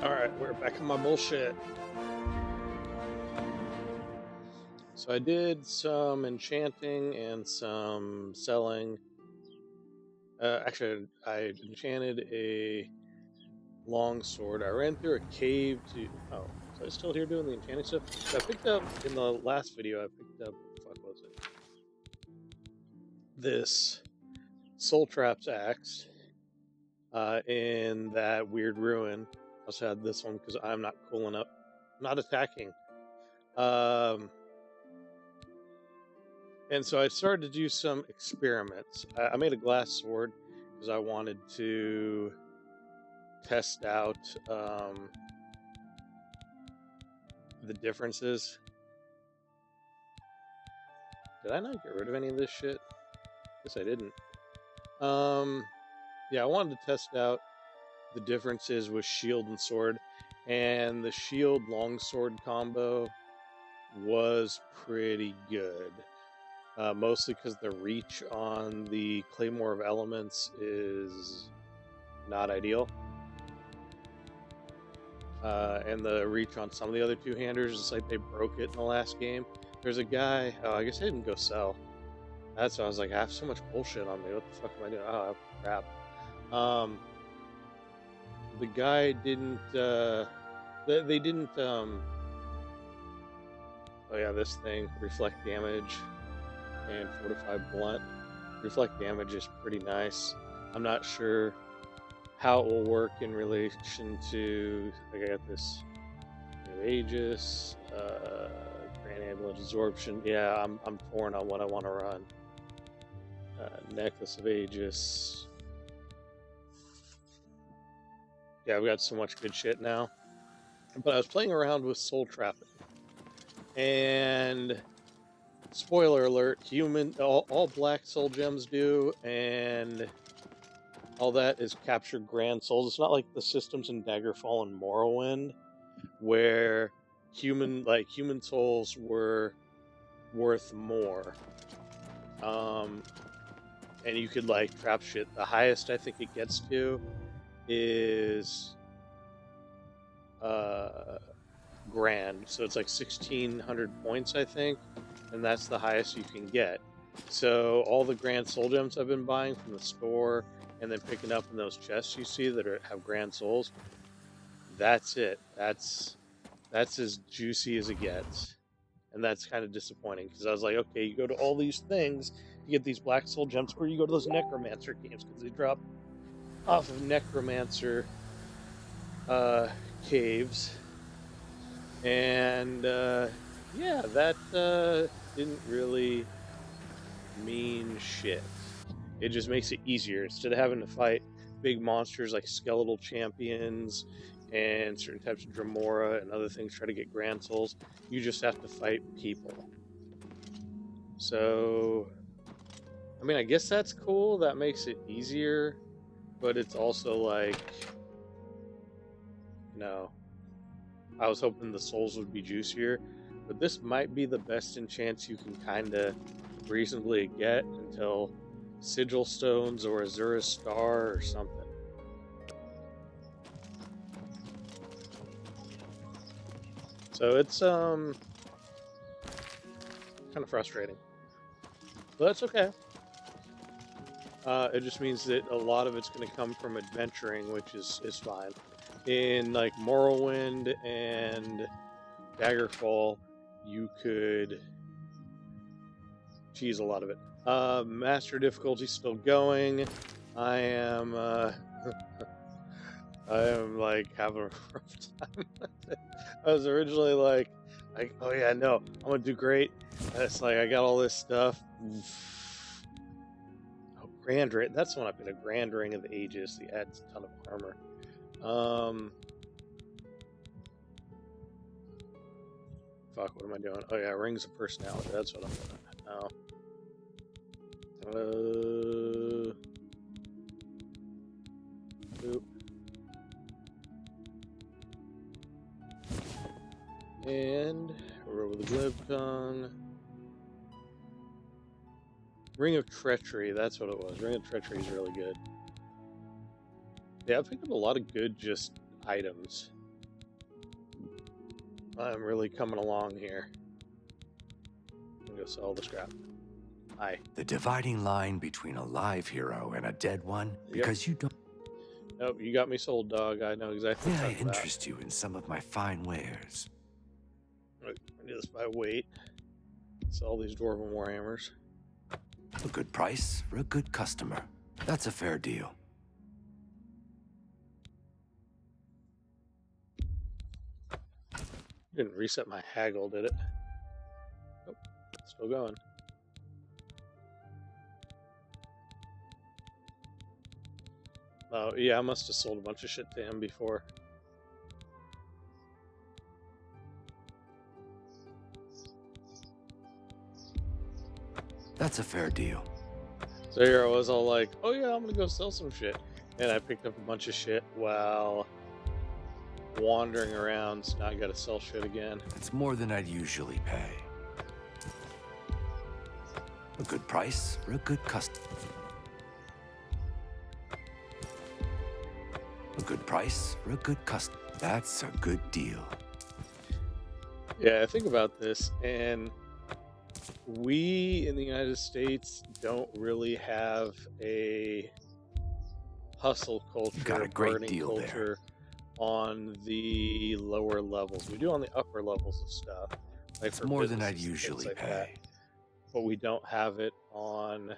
Alright, we're back on my bullshit. So I did some enchanting and some selling. Actually, I enchanted a long sword. I ran through a cave to... Oh, was I still here doing the enchanting stuff? So I picked up, in the last video, what the fuck was it? This Soul Traps axe in that weird ruin. I also had this one because I'm not cool enough. I'm not attacking. And so I started to do some experiments. I made a glass sword because I wanted to test out the differences. Did I not get rid of any of this shit? Guess I didn't. Yeah, I wanted to test out the differences with shield and sword, and the shield longsword combo was pretty good. Mostly because the reach on the Claymore of Elements is not ideal. And the reach on some of the other two-handers, it's like they broke it in the last game. There's a guy... Oh, I guess I didn't go sell. That's why I was like, I have so much bullshit on me. What the fuck am I doing? Oh, crap. The guy didn't... They didn't... Oh yeah, this thing. Reflect damage and fortify blunt. Reflect damage is pretty nice. I'm not sure how it will work in relation to, like, I got this new Aegis, Grand Ambulance Absorption. Yeah, I'm torn on what I want to run. Necklace of Aegis. Yeah, I've got so much good shit now. But I was playing around with Soul Trapping, and spoiler alert: all black soul gems do, and all that is capture grand souls. It's not like the systems in Daggerfall and Morrowind, where human souls were worth more. And you could like trap shit. The highest I think it gets to is grand. So it's like 1,600 points, I think, and that's the highest you can get. So all the grand soul gems I've been buying from the store and then picking up in those chests you see that have grand souls, that's it. That's as juicy as it gets. And that's kind of disappointing because I was like, okay, you go to all these things to get these black soul gems, or you go to those necromancer games because they drop off of necromancer caves. And yeah, that didn't really mean shit. It just makes it easier. Instead of having to fight big monsters like skeletal champions and certain types of Dremora and other things try to get grand souls, you just have to fight people. So, I mean, I guess that's cool. That makes it easier, but it's also like, you know, I was hoping the souls would be juicier, but this might be the best enchant you can kind of reasonably get until Sigil Stones or Azura's Star or something. So it's kind of frustrating, but that's okay. It just means that a lot of it's going to come from adventuring, which is fine. In like Morrowind and Daggerfall, you could cheese a lot of it. Master difficulty still going. I am like having a rough time with it. I was originally like, oh yeah, no, I'm gonna do great. And it's like I got all this stuff. Oh, Grand Ring. That's the one I've been a Grand Ring of the Aegis. The adds a ton of armor. Fuck, what am I doing? Oh yeah, Rings of Personality. That's what I'm doing now. Boop. And Roll the Glib Tongue. Ring of Treachery, that's what it was. Ring of Treachery is really good. Yeah, I picked up a lot of good just items. I'm really coming along here. I'm gonna go sell the scrap. Hi. The dividing line between a live hero and a dead one, because you don't... Nope, you got me sold, dog. I know exactly May what I you're talking about. interest you in some of my fine wares? I do this by weight. Sell these dwarven warhammers. A good price for a good customer. That's a fair deal. Didn't reset my haggle, did it? Nope, still going. Oh, yeah, I must have sold a bunch of shit to him before. That's a fair deal. So here I was all like, oh yeah, I'm gonna go sell some shit. And I picked up a bunch of shit while wandering around, so now I gotta sell shit again. It's more than I'd usually pay. A good price for a good customer. A good price for a good customer. That's a good deal. Yeah, I think about this, and we in the United States don't really have a hustle culture, You got a great burning deal culture on the lower levels. We do on the upper levels of stuff. Like It's for more than businesses I'd and things usually like pay. that. But we don't have it on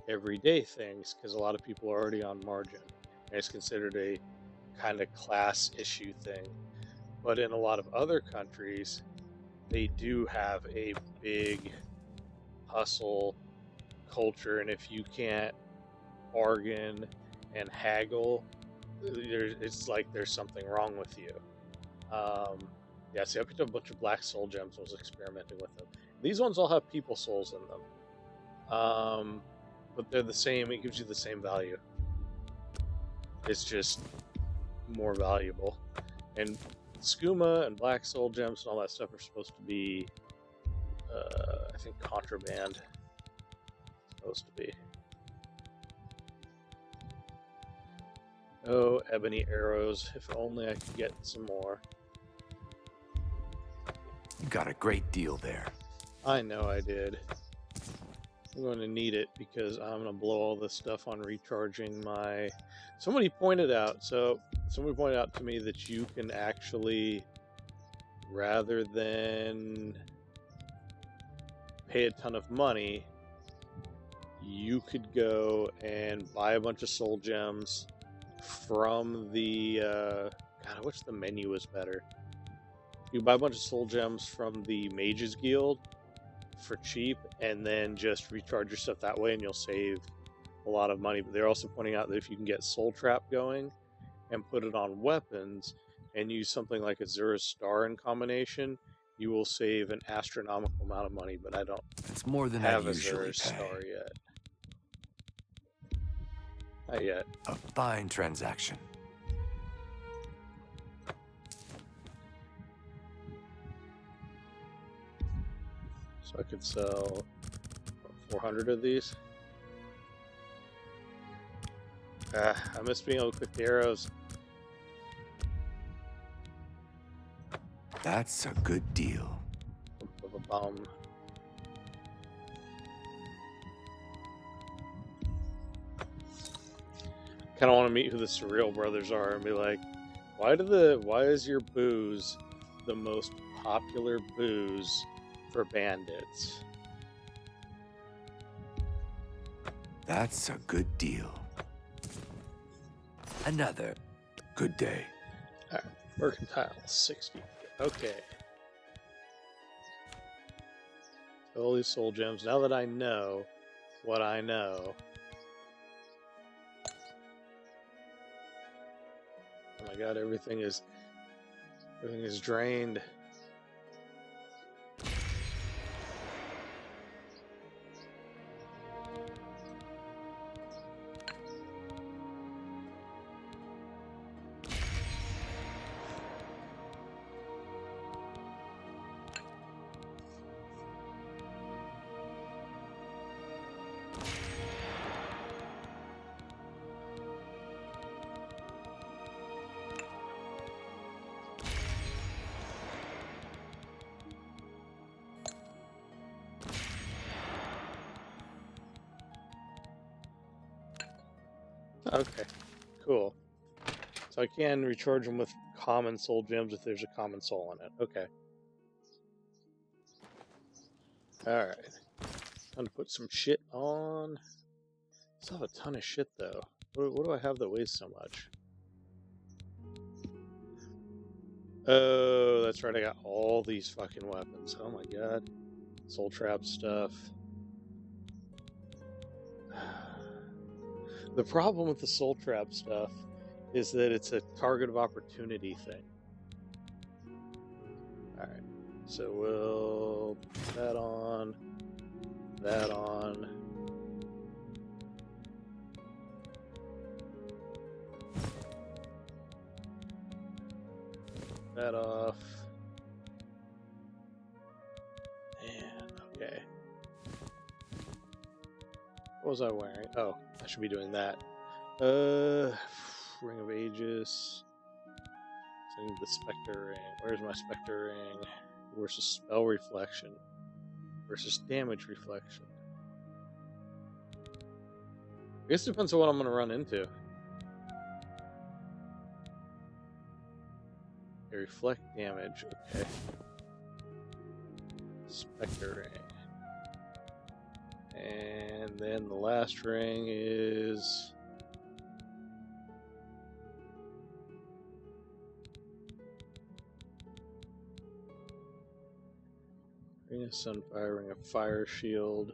everyday things because a lot of people are already on margin. And it's considered a kind of class issue thing. But in a lot of other countries, they do have a big hustle culture, and if you can't bargain and haggle, it's like there's something wrong with you. Yeah, see, I picked up a bunch of black soul gems and was experimenting with them. These ones all have people souls in them. But they're the same, it gives you the same value. It's just more valuable. And skooma and black soul gems and all that stuff are supposed to be, I think, contraband. It's supposed to be. Oh, ebony arrows. If only I could get some more. You got a great deal there. I know I did. I'm going to need it because I'm going to blow all this stuff on recharging my... Somebody pointed out to me that you can actually, rather than pay a ton of money, you could go and buy a bunch of soul gems from the... God, I wish the menu was better. You buy a bunch of soul gems from the Mages Guild for cheap, and then just recharge your stuff that way, and you'll save a lot of money. But they're also pointing out that if you can get Soul Trap going and put it on weapons and use something like Azura's Star in combination, you will save an astronomical amount of money. But I don't It's more than have I'd usually Azura's pay. Star yet. Not yet. A fine transaction. So I could sell 400 of these. I miss being able to click the arrows. That's a good deal. Bum. Kind of want to meet who the Surreal Brothers are and be like, why is your booze the most popular booze for bandits? That's a good deal. Another good day. All right, mercantile 60. Okay. All these soul gems. Now that I know what I know. Oh my god, everything is drained. Okay, cool. So I can recharge them with common soul gems if there's a common soul in it. Okay. Alright. Time to put some shit on. Still have a ton of shit though. What do I have that weighs so much? Oh, that's right. I got all these fucking weapons. Oh my god. Soul trap stuff. The problem with the soul trap stuff is that it's a target of opportunity thing. Alright. So we'll put that on. That on. That off. And okay. What was I wearing? Oh, I should be doing that. Ring of Aegis. So I need the Spectre Ring. Where's my Spectre Ring? Versus Spell Reflection. Versus Damage Reflection. I guess it depends on what I'm going to run into. They reflect damage. Okay. Spectre Ring. And then the last ring is... Ring of Sunfire, Ring of Fire Shield.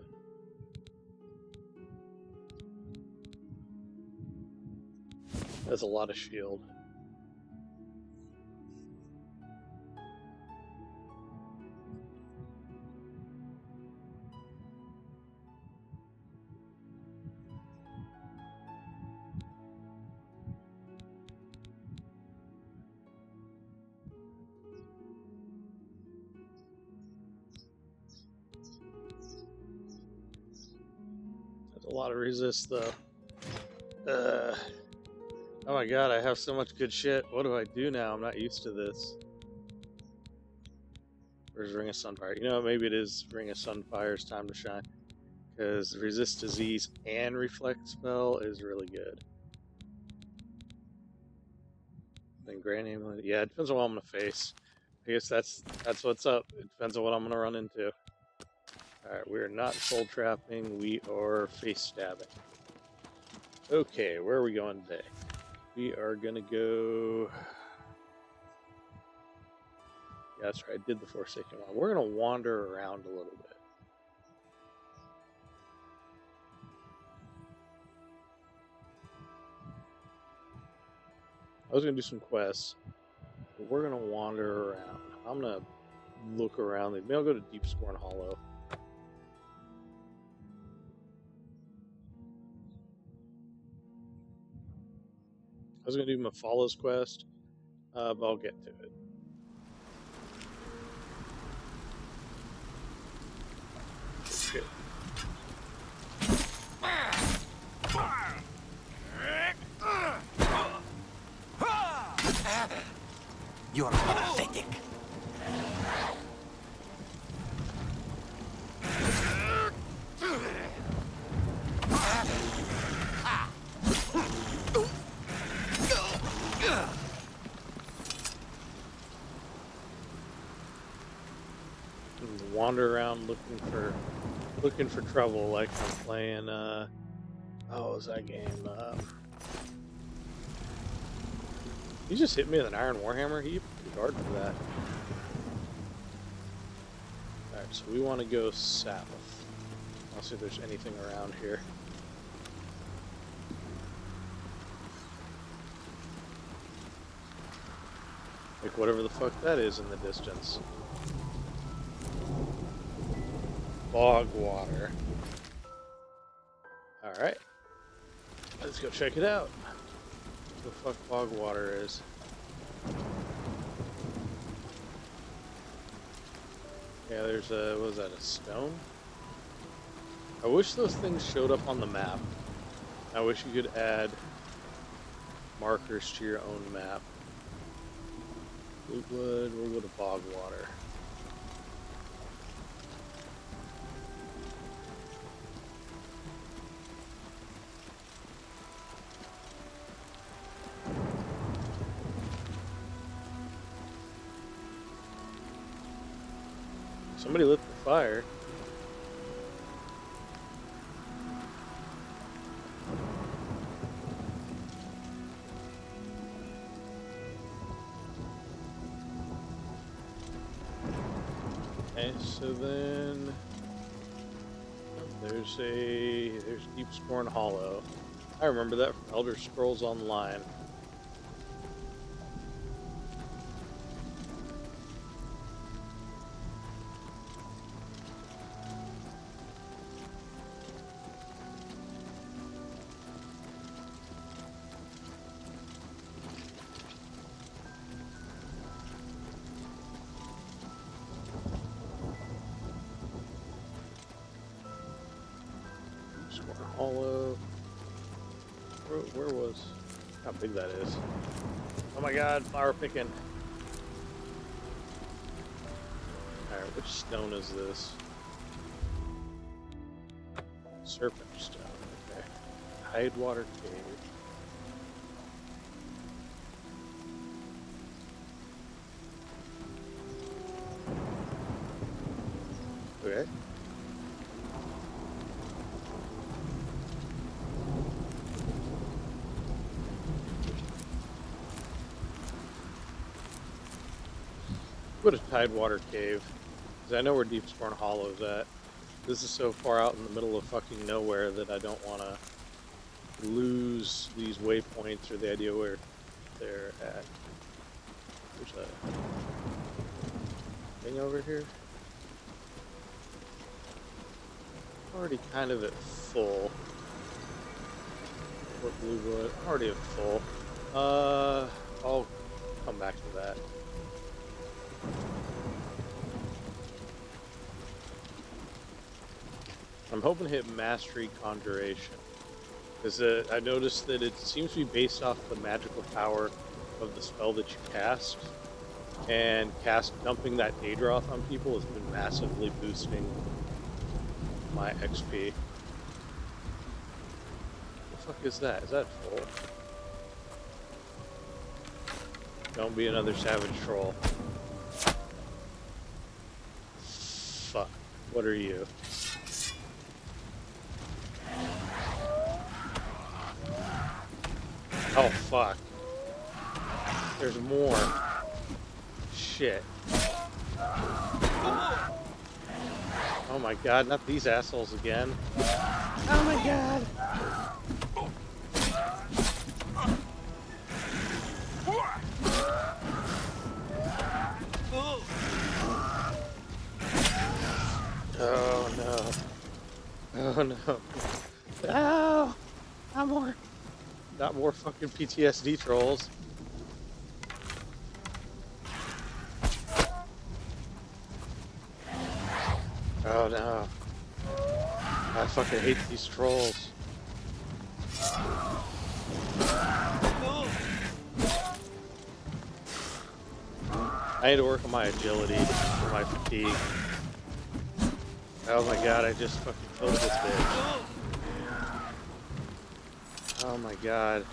That's a lot of shield. That's a lot of resist though. Oh my god, I have so much good shit. What do I do now? I'm not used to this. Where's Ring of Sunfire? You know, maybe it is Ring of Sunfire's time to shine. Because resist disease and reflect spell is really good. Then Grand Amulet. Yeah, it depends on what I'm gonna face. I guess that's what's up. It depends on what I'm gonna run into. Alright, we are not soul trapping, we are face stabbing. Okay, where are we going today? We are gonna go... Yeah, that's right, I did the Forsaken one. We're gonna wander around a little bit. I was gonna do some quests, but we're gonna wander around. I'm gonna look around. Maybe I'll go to Deepscorn Hollow. I was gonna do Mafala's quest, but I'll get to it. Shit. You're pathetic. Wander around looking for trouble, like I'm playing. Oh, what was that game? He just hit me with an iron warhammer. He hit pretty hard for that. All right, so we want to go south. I'll see if there's anything around here. Like whatever the fuck that is in the distance. Bog water. Alright. Let's go check it out. What the fuck bog water is. Yeah, there's a... what was that, a stone? I wish those things showed up on the map. I wish you could add markers to your own map. Blue blood, we'll go to bog water. Somebody lit the fire. Okay, so then there's Deepscorn Hollow. I remember that from Elder Scrolls Online. Deepscorn Hollow. Where was? How big that is? Oh my God! Flower picking. All right, which stone is this? Serpent stone. Okay. Tidewater cave. Okay. Go to Tidewater cave, because I know where Deepscorn Hollow is at. This is so far out in the middle of fucking nowhere that I don't want to lose these waypoints or the idea where they're at. There's a thing over here. Already kind of at full. What blue wood? Already at full. I'll come back to that. I'm hoping to hit Mastery Conjuration, because I noticed that it seems to be based off the magical power of the spell that you cast, and dumping that Daedroth on people has been massively boosting my XP. What the fuck is that? Is that full? Don't be another savage troll. Fuck. What are you? Oh, fuck. There's more. Shit. Oh my God, not these assholes again. Oh my God. Oh no. Oh no. Oh! Not more. Not more fucking PTSD trolls. Oh no. I fucking hate these trolls. I need to work on my agility for my fatigue. Oh my God, I just fucking killed this bitch. Oh my God.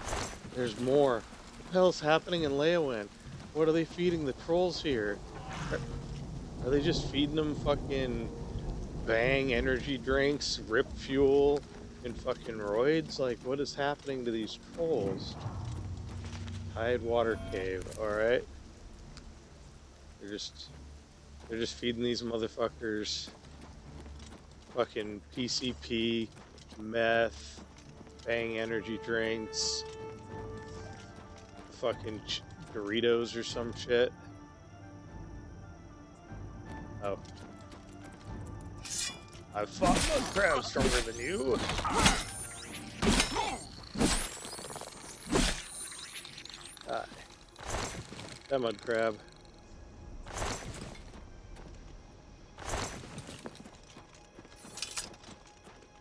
There's more. What the hell's happening in Leyawin? What are they feeding the trolls here? Are they just feeding them fucking bang energy drinks, rip fuel, and fucking roids? Like, what is happening to these trolls? Tidewater cave, alright. They're just feeding these motherfuckers fucking PCP, meth, bang energy drinks, fucking Doritos or some shit. Oh. I've fought mud crabs stronger than you. Die. That mud crab.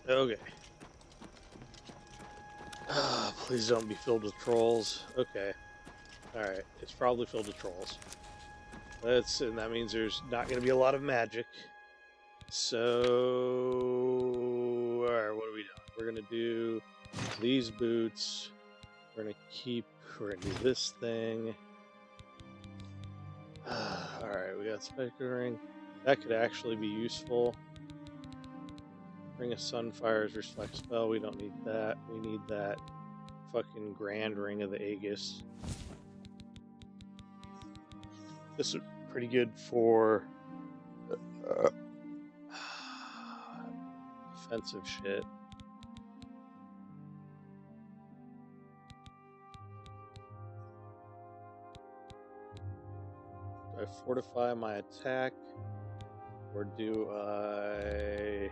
Okay. Please don't be filled with trolls. Okay. Alright. It's probably filled with trolls. And that means there's not going to be a lot of magic. So, alright, what are we doing? We're going to do these boots. We're going to do this thing. Alright, we got Spectre Ring. That could actually be useful. Ring of Sunfire's reflect spell. We don't need that. We need that fucking grand Ring of the Aegis. This is pretty good for offensive shit. Do I fortify my attack, or do I...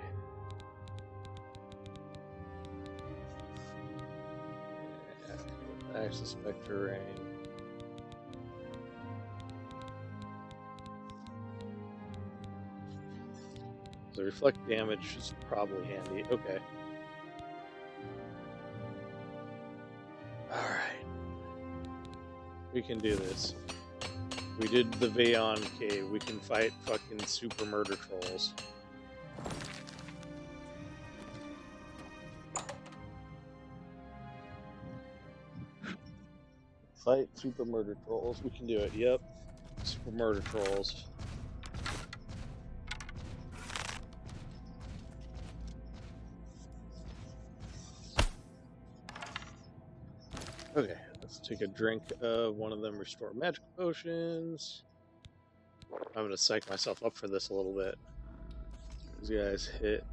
I suspect terrain. The reflect damage is probably handy. Okay. Alright. We can do this. We did the Vayon cave. We can fight fucking super murder trolls. Fight super murder trolls. We can do it. Yep. Super murder trolls. Okay, let's take a drink of one of them restore magic potions. I'm gonna psych myself up for this a little bit. These guys hit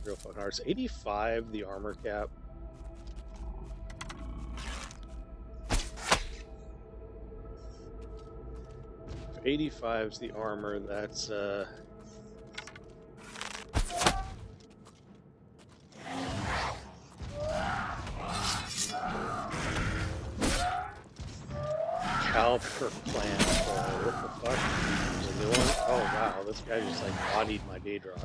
real fucking hard. It's 85 the armor cap. 85's the armor, that's Cal per clan. What the fuck? There's a new one? Oh wow, this guy just like bodied my Daedra.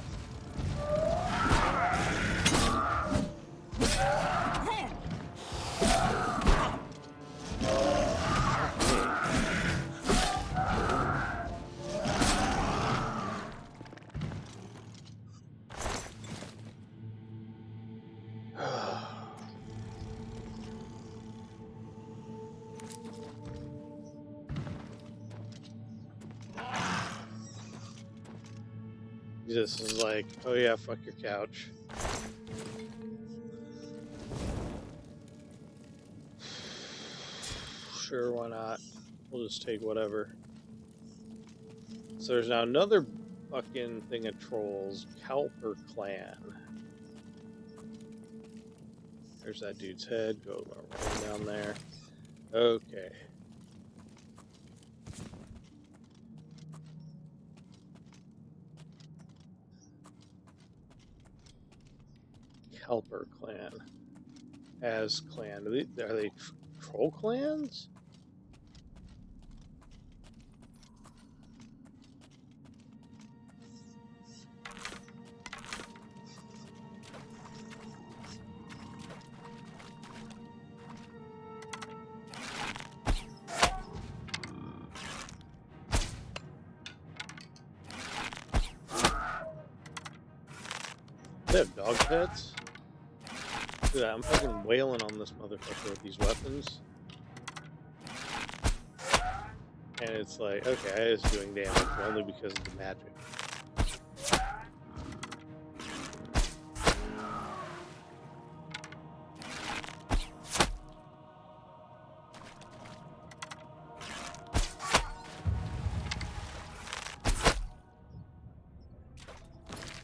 This is like, oh yeah, fuck your couch. Sure, why not? We'll just take whatever. So there's now another fucking thing of trolls, Calper clan. There's that dude's head. Go right down there. Okay. Helper clan. As clan. Are they troll clans? They have dog pets? Look at that, I'm fucking wailing on this motherfucker with these weapons. And it's like, okay, it's doing damage only because of the magic.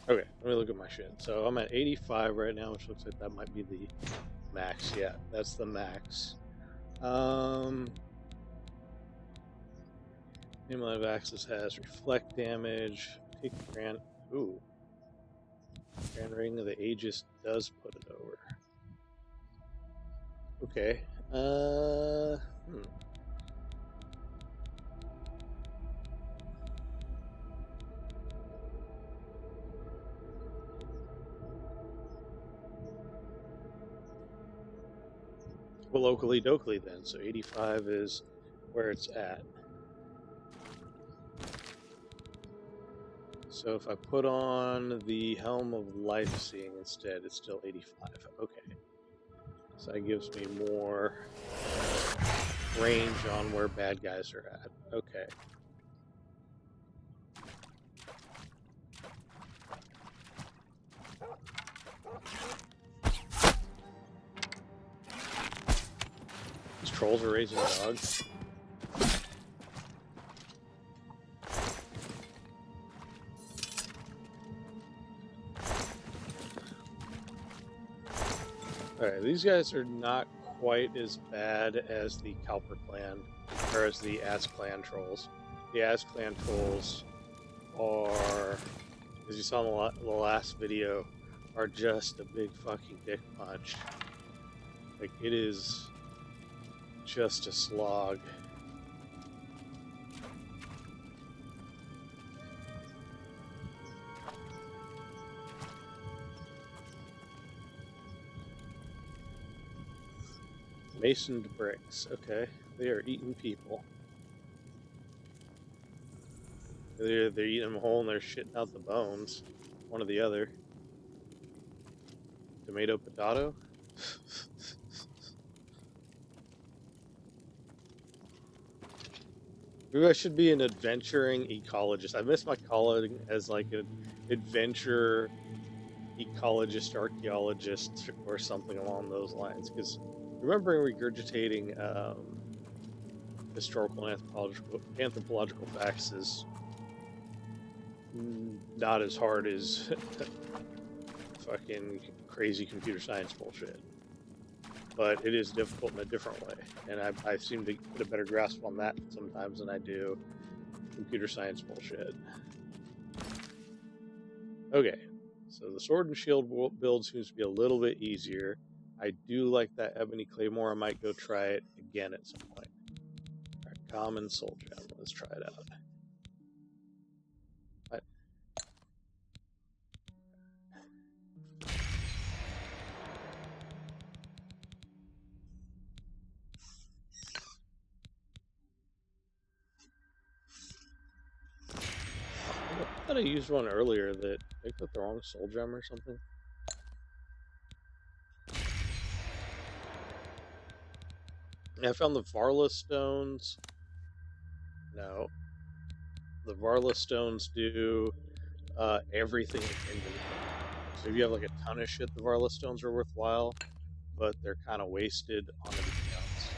Okay, let me look at my shit. So I'm at 85 right now, which looks like that might be the max. Yeah, that's the max. Amulet of Axis has reflect damage. Pick Grand. Ooh. Grand Ring of the Aegis does put it over. Okay. Well, locally dokely then, so 85 is where it's at. So if I put on the Helm of Life Seeing instead, it's still 85. Okay. So that gives me more range on where bad guys are at. Okay. trolls are raising dogs. Alright, these guys are not quite as bad as the Cowper clan, or as the Az clan trolls. The Az clan trolls are, as you saw in the last video, are just a big fucking dick punch. Like, it is just a slog. Masoned bricks. Okay, they are eating people. They're eating them whole and they're shitting out the bones. One or the other. Tomato, potato. Maybe I should be an adventuring ecologist. I miss my calling as like an adventure ecologist, archaeologist, or something along those lines. Because remembering regurgitating historical and anthropological facts is not as hard as fucking crazy computer science bullshit. But it is difficult in a different way, and I seem to get a better grasp on that sometimes than I do computer science bullshit. Okay, so the sword and shield build seems to be a little bit easier. I do like that ebony claymore. I might go try it again at some point. All right, common soul gem. Let's try it out. I thought I used one earlier that I got the wrong soul gem or something. I found the Varla stones. No. The Varla stones do everything in inventory. So if you have like a ton of shit, the Varla stones are worthwhile, but they're kind of wasted on everything else.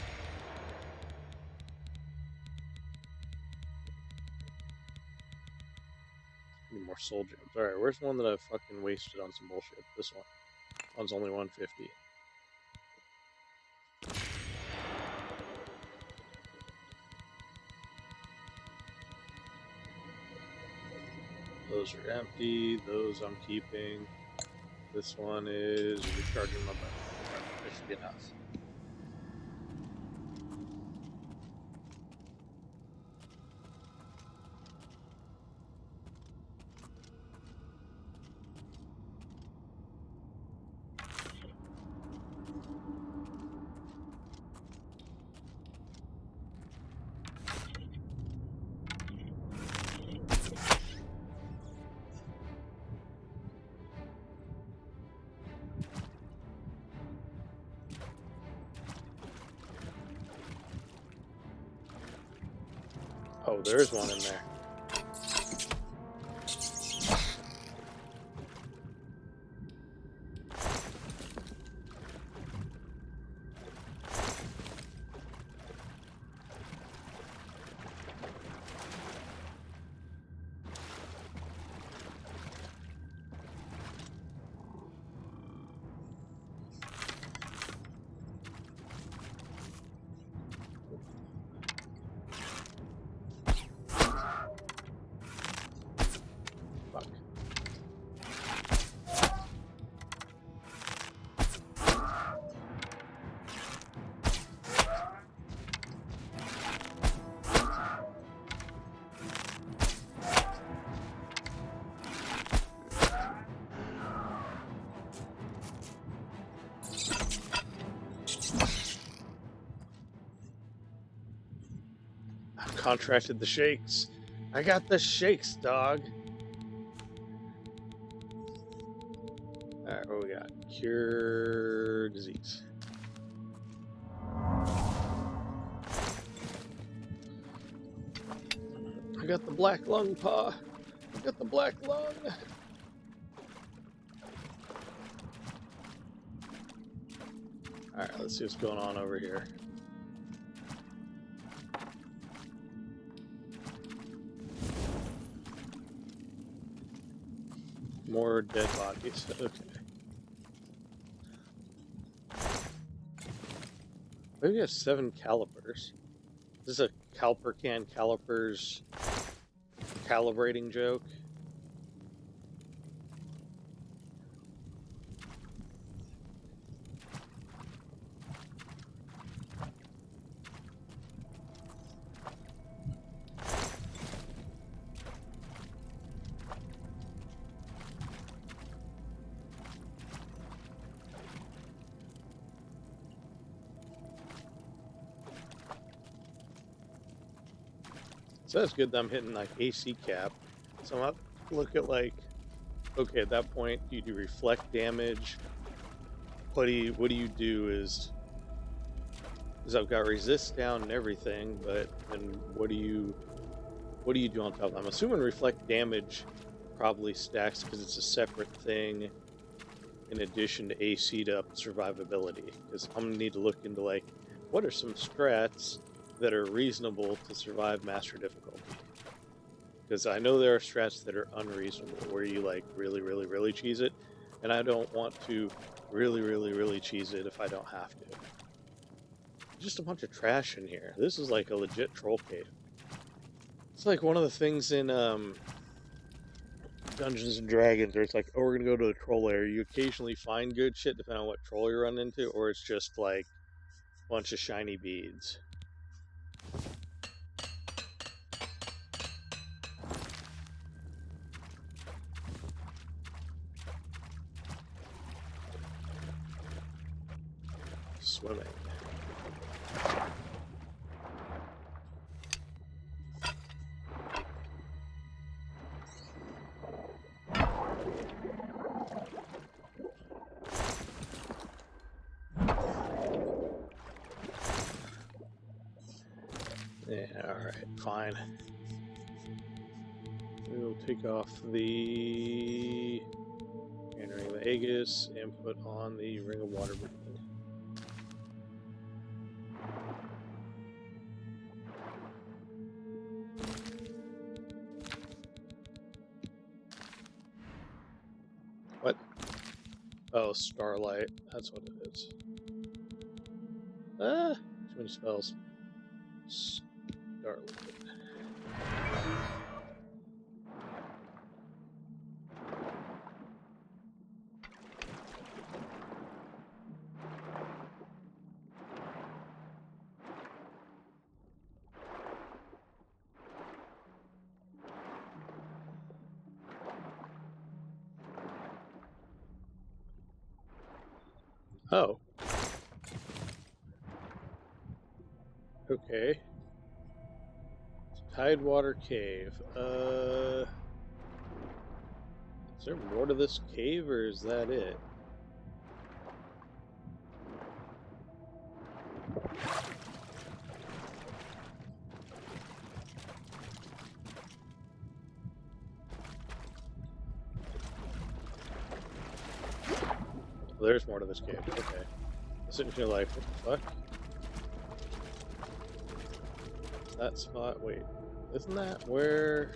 Need more soul gems. Alright, where's one that I've fucking wasted on some bullshit? This one. One's only 150. Those are empty. Those I'm keeping. This one is recharging my battery. That should be enough. Oh, there's one in there. Contracted the shakes. I got the shakes, dog. Alright, what we got? Cure disease. I got the black lung paw. I got the black lung. Alright, let's see what's going on over here. more dead bodies. Okay. Maybe have 7 calipers. Is this a Calpercan calipers calibrating joke? So that's good that I'm hitting like AC cap. So I'm up look at like, okay, at that point, do you do reflect damage? What do you do is I've got resist down and everything, but then what do you do on top of that? I'm assuming reflect damage probably stacks because it's a separate thing in addition to AC to up survivability. Because I'm gonna need to look into like what are some strats that are reasonable to survive master difficulty. Because I know there are strats that are unreasonable where you like really cheese it, and I don't want to really cheese it if I don't have to. Just a bunch of trash in here. This is like a legit troll cave. It's like one of the things in Dungeons and Dragons where it's like, oh, we're gonna go to the troll area. You occasionally find good shit depending on what troll you run into, or it's just like a bunch of shiny beads. Swimming. Yeah, alright, fine. We'll take off the entering the Aegis and put on the Ring of Water Breathing. What? Oh, Starlight. That's what it is. Ah! Too many spells. Starlight. Oh. Okay. Tidewater Cave. Is there more to this cave, or is that it? Well, there's more to this cave. Okay. Sitting here like, what the fuck? That spot, wait. Isn't that where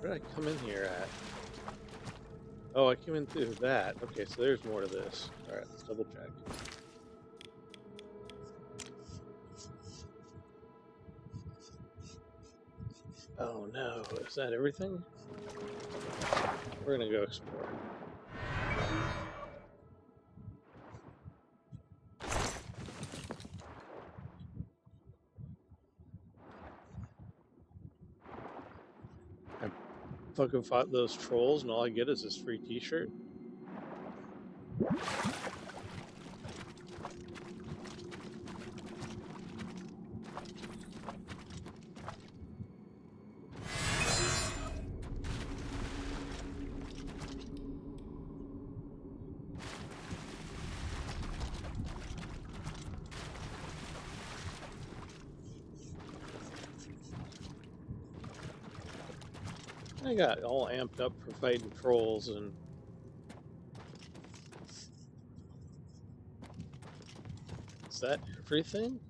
did I come in here at? Oh, I came in through that. Okay, so there's more to this. Alright, let's double check. Oh no, is that everything? We're gonna go explore. I fucking fought those trolls and all I get is this free t-shirt. I got all amped up for fighting trolls and is that everything?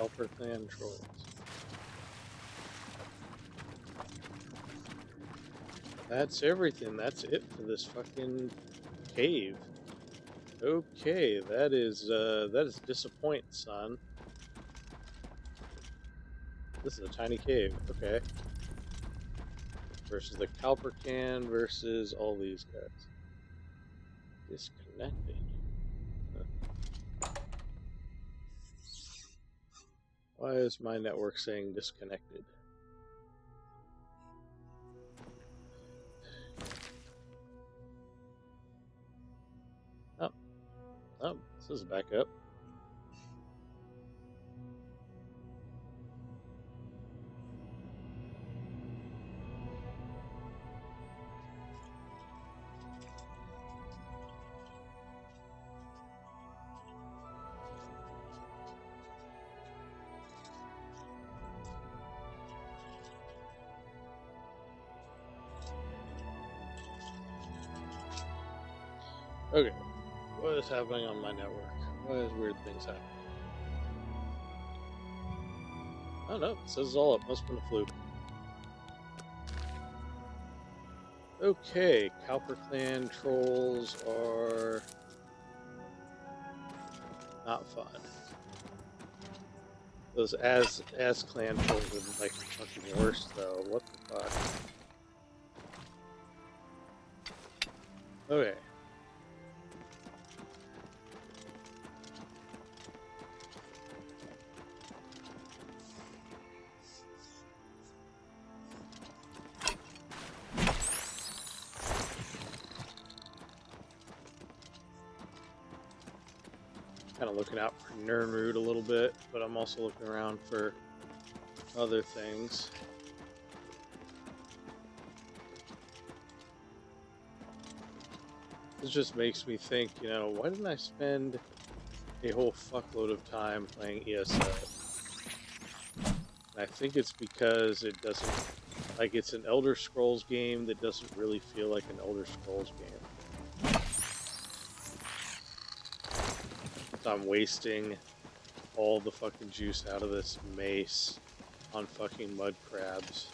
Helper Clan trolls. That's everything. That's it for this fucking cave. Okay, that is disappointing, son. This is a tiny cave. Okay. Versus the Calpercan versus all these guys. Disconnected. Huh. Why is my network saying disconnected? Oh, this is back up. Okay, what is happening on my network? Why is weird things happening? Oh no, it says it's all up. Must have been a fluke. Okay, Cowper Clan trolls are not fun. Those as clan trolls are like fucking worse though. What the fuck? Okay. Kind of looking out for Nernroot a little bit, but I'm also looking around for other things. This just makes me think, you know, why didn't I spend a whole fuckload of time playing ESO? And I think it's because it doesn't, like, it's an Elder Scrolls game that doesn't really feel like an Elder Scrolls game. So I'm wasting all the fucking juice out of this mace on fucking mud crabs.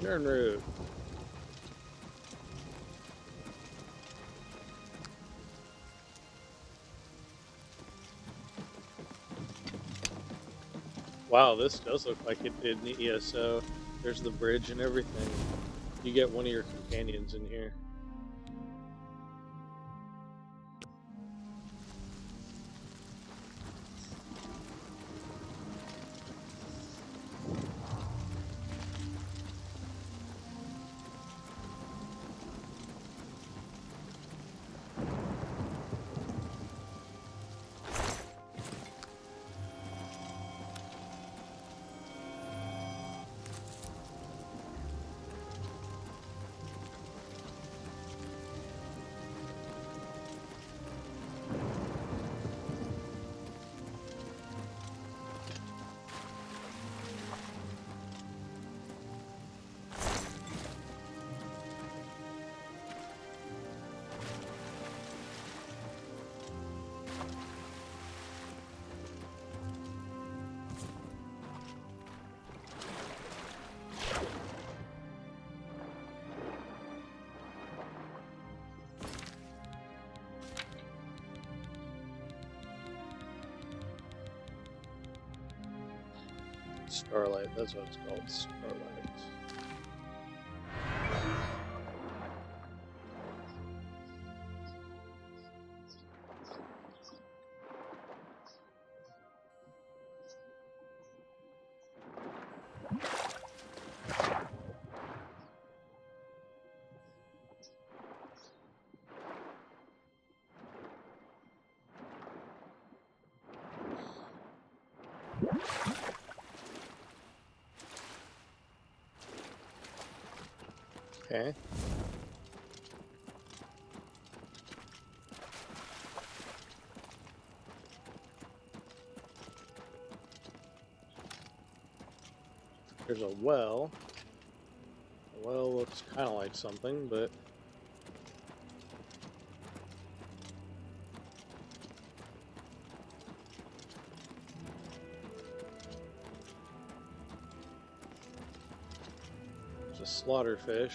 Nernroot. Wow, this does look like it did in the ESO. There's the bridge and everything. You get one of your companions in here. Starlight, that's what it's called, Starlight. Okay. There's a well. The well looks kind of like something, but there's a slaughterfish.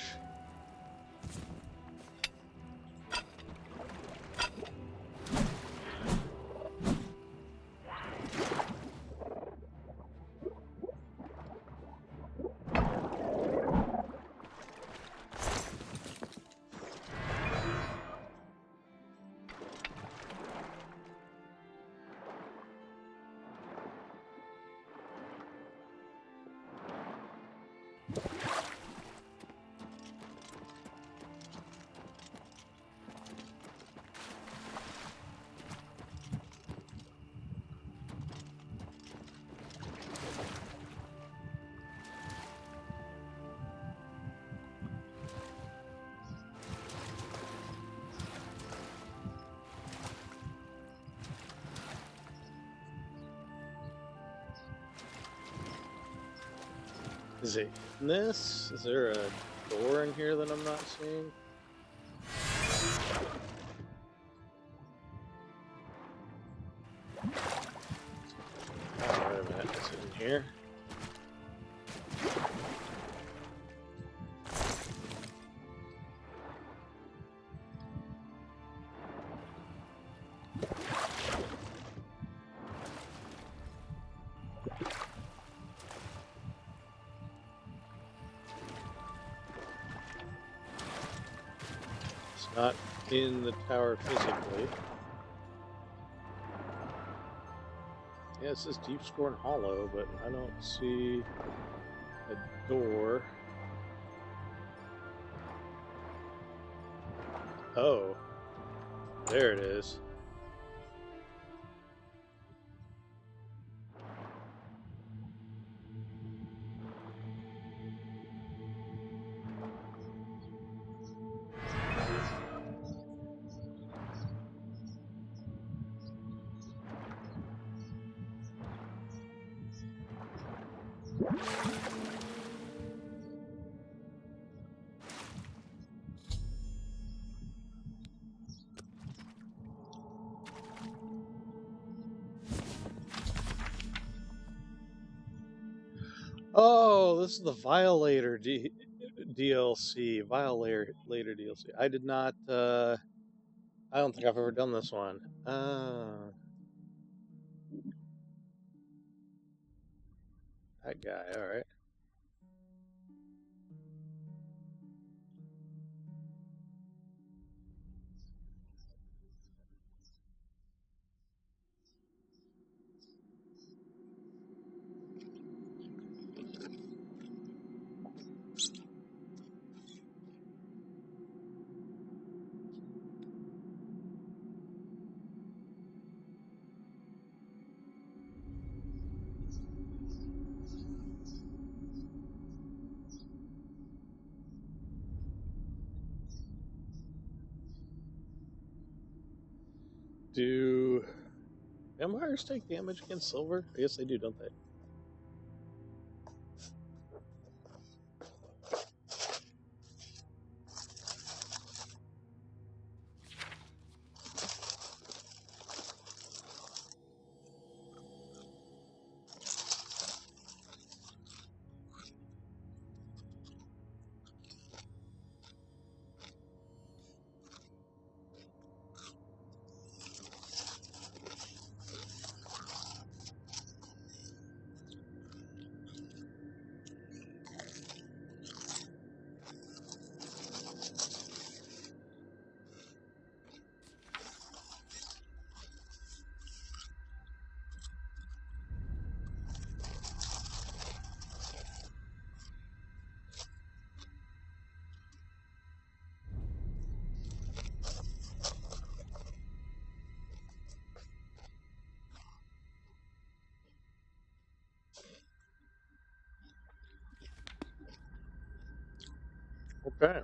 Is it in this? Is there a door in here that I'm not seeing? Oh, wait a minute. Is it in here? Not in the tower physically. Yeah, it says Deepscorn Hollow, but I don't see a door. Oh, there it is. Oh, this is the Vile Lair DLC. Vile Lair DLC. I did not. I don't think I've ever done this one. That guy. All right. Do vampires take damage against silver? I guess they do, don't they? Okay.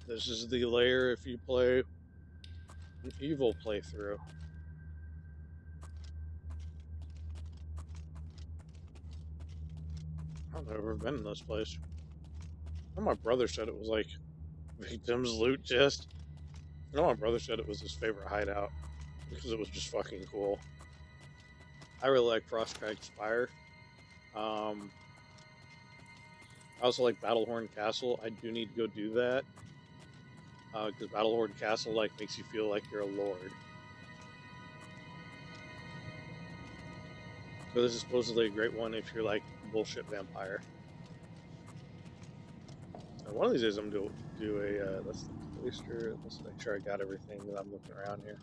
This is the lair if you play an evil playthrough. I don't know, I've ever been in this place. I know my brother said it was like victims loot chest. I know my brother said it was his favorite hideout because it was just fucking cool. I really like Frostcragged Spire. I also like Battlehorn Castle. I do need to go do that because Battlehorn Castle like makes you feel like you're a lord. But this is supposedly a great one if you're like a bullshit vampire. And one of these days I'm gonna do a that's the cloister. Let's make sure I got everything that I'm looking around here.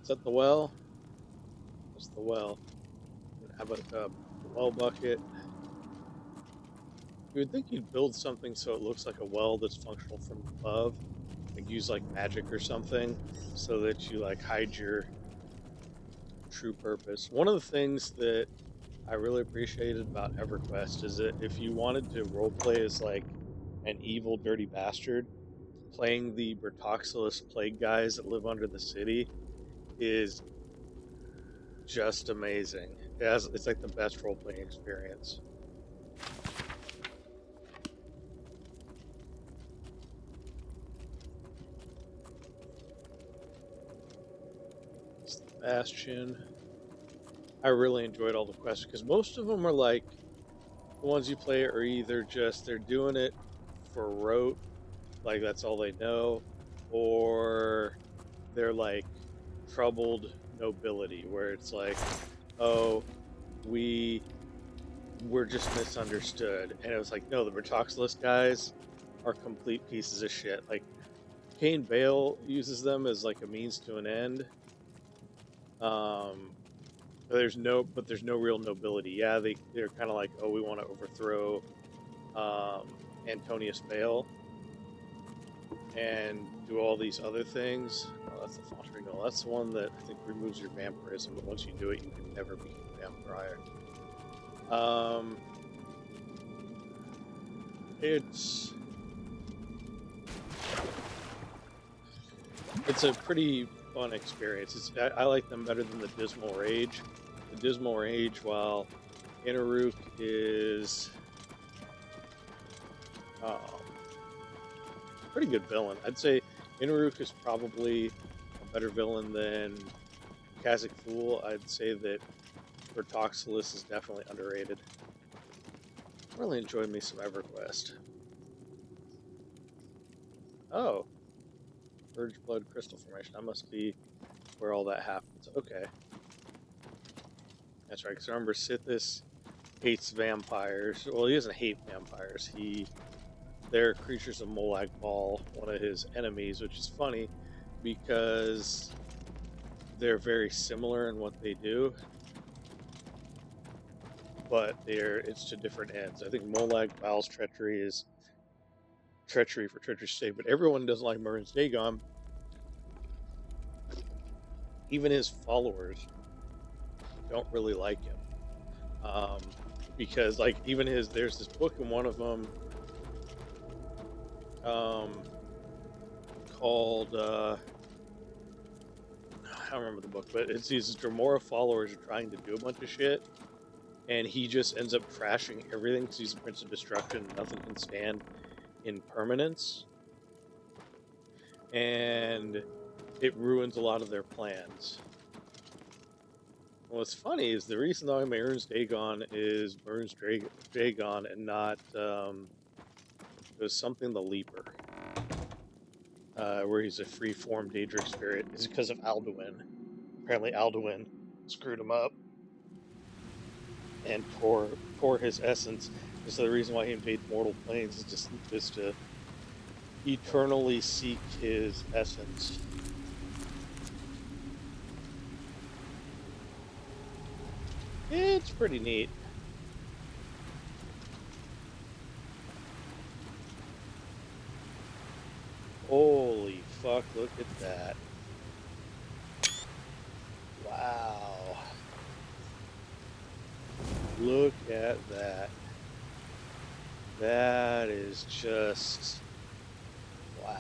Is that the well? That's the well. How about a well bucket? You would think you'd build something so it looks like a well that's functional from above. Like use like magic or something so that you like hide your true purpose. One of the things that I really appreciated about EverQuest is that if you wanted to roleplay as like an evil dirty bastard, playing the Bertoxilus plague guys that live under the city is just amazing. It's like the best role-playing experience. It's the Bastion. I really enjoyed all the quests because most of them are like the ones you play are either just they're doing it for rote, like that's all they know, or they're like troubled nobility where it's like, oh, we're just misunderstood. And it was like, no, the Bertoxilus guys are complete pieces of shit. Like Cain Bale uses them as like a means to an end. There's no real nobility. Yeah, they're kind of like, oh, we want to overthrow Antonius Bale and do all these other things. Oh, that's the Fontrino. That's the one that I think removes your vampirism, but once you do it, you can never be a vampire. It's a pretty fun experience. I like them better than the Dismal Rage. The Dismal Rage, while Inaruk is pretty good villain. I'd say Inaruk is probably a better villain than Kazakh Fool. I'd say that Bertoxilus is definitely underrated. Really enjoyed me some EverQuest. Oh, Verge Blood Crystal Formation. That must be where all that happens. Okay. That's right, because I remember Sithis hates vampires. Well, he doesn't hate vampires. They're creatures of Molag Bal, one of his enemies, which is funny because they're very similar in what they do, but it's to different ends. I think Molag Bal's treachery is treachery for treachery's sake, but everyone doesn't like Murren's Dagon. Even his followers don't really like him. Because like even there's this book in one of them called I don't remember the book, but it's these Dremora followers are trying to do a bunch of shit, and he just ends up trashing everything because he's the Prince of Destruction. Nothing can stand in permanence, and it ruins a lot of their plans. What's funny is the reason why Murren's Dagon is Murren's Dagon and not it was something the Leaper, where he's a free-form Daedric spirit, is because of Alduin. Apparently Alduin screwed him up and tore his essence. And so the reason why he invades mortal planes is to eternally seek his essence. It's pretty neat. Holy fuck, look at that. Wow. Look at that. That is just... wow.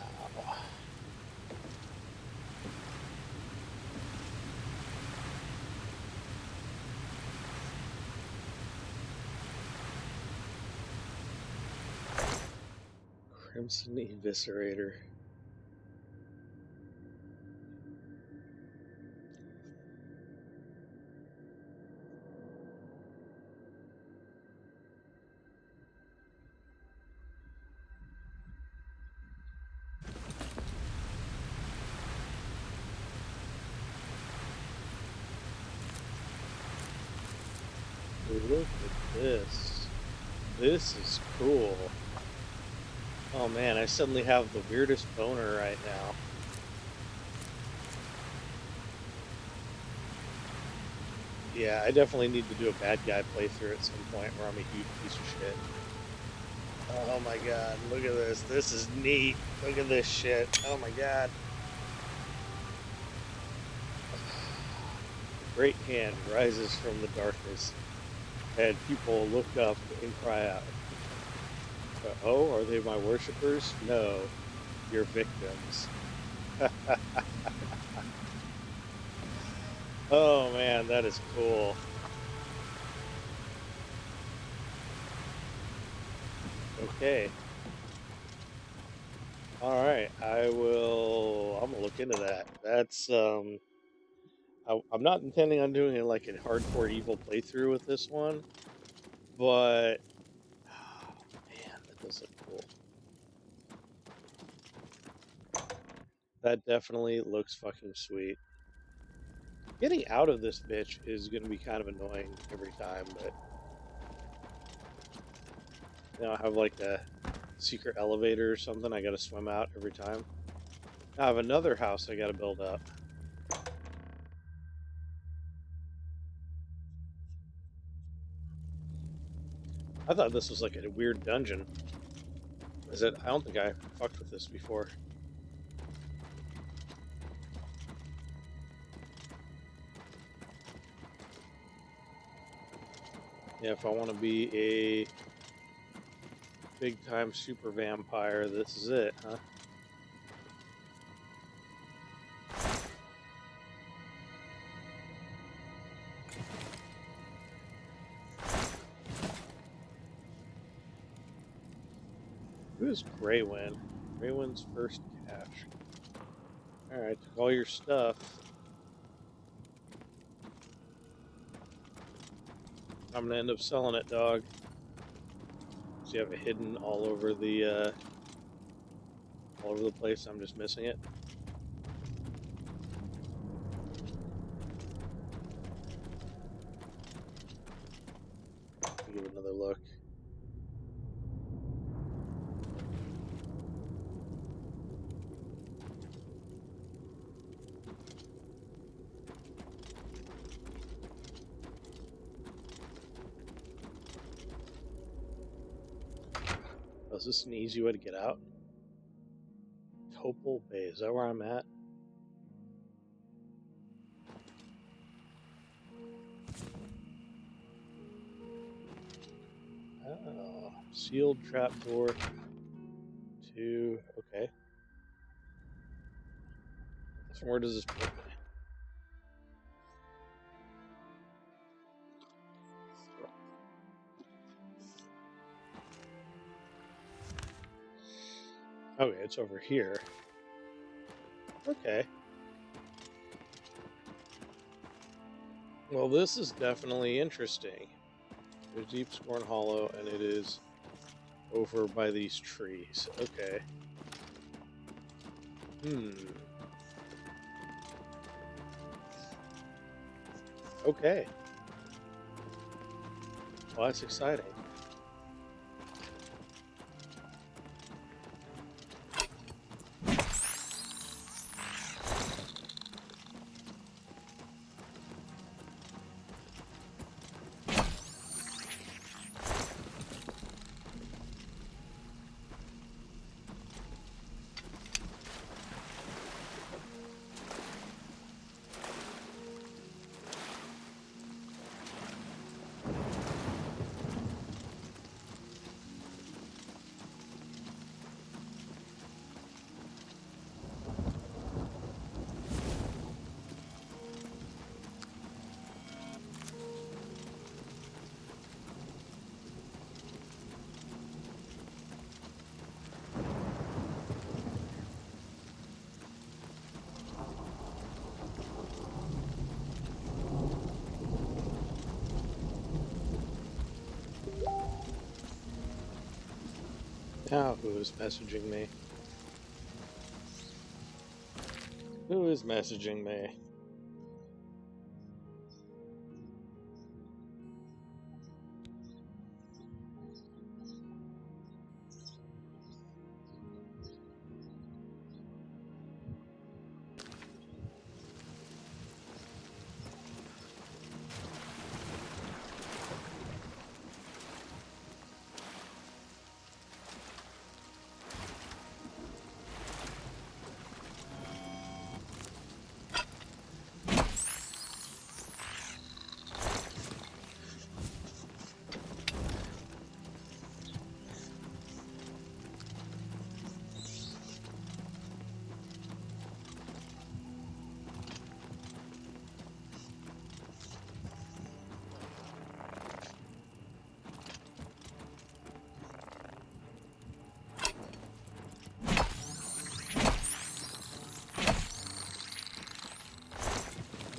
Crimson Eviscerator. Look at this. This is cool. Oh man, I suddenly have the weirdest boner right now. Yeah, I definitely need to do a bad guy playthrough at some point where I'm a huge piece of shit. Oh my god, look at this. This is neat. Look at this shit. Oh my god. A great hand rises from the darkness, and people look up and cry out. Oh, are they my worshippers? No, you're victims. Oh man, that is cool. Okay. Alright, I'm gonna look into that. That's, I'm not intending on doing it like a hardcore evil playthrough with this one, but, oh, man, that does look cool. That definitely looks fucking sweet. Getting out of this bitch is gonna be kind of annoying every time, but I have like a secret elevator or something I gotta swim out every time. Now I have another house I gotta build up. I thought this was like a weird dungeon. Is it? I don't think I fucked with this before. Yeah, if I want to be a big-time super vampire, this is it, huh? Who's Greywin? Greywin's first cache. Alright, took all your stuff. I'm gonna end up selling it, dog. So you have it hidden all over the place. I'm just missing it. Give it another look. Oh, is this an easy way to get out? Topol Bay, is that where I'm at? Oh, sealed trapdoor. 2, okay. So where does this put me? Okay, it's over here. Okay. Well, this is definitely interesting. There's Deepscorn Hollow, and it is over by these trees. Okay. Okay. Well, that's exciting. Now, who is messaging me? Who is messaging me?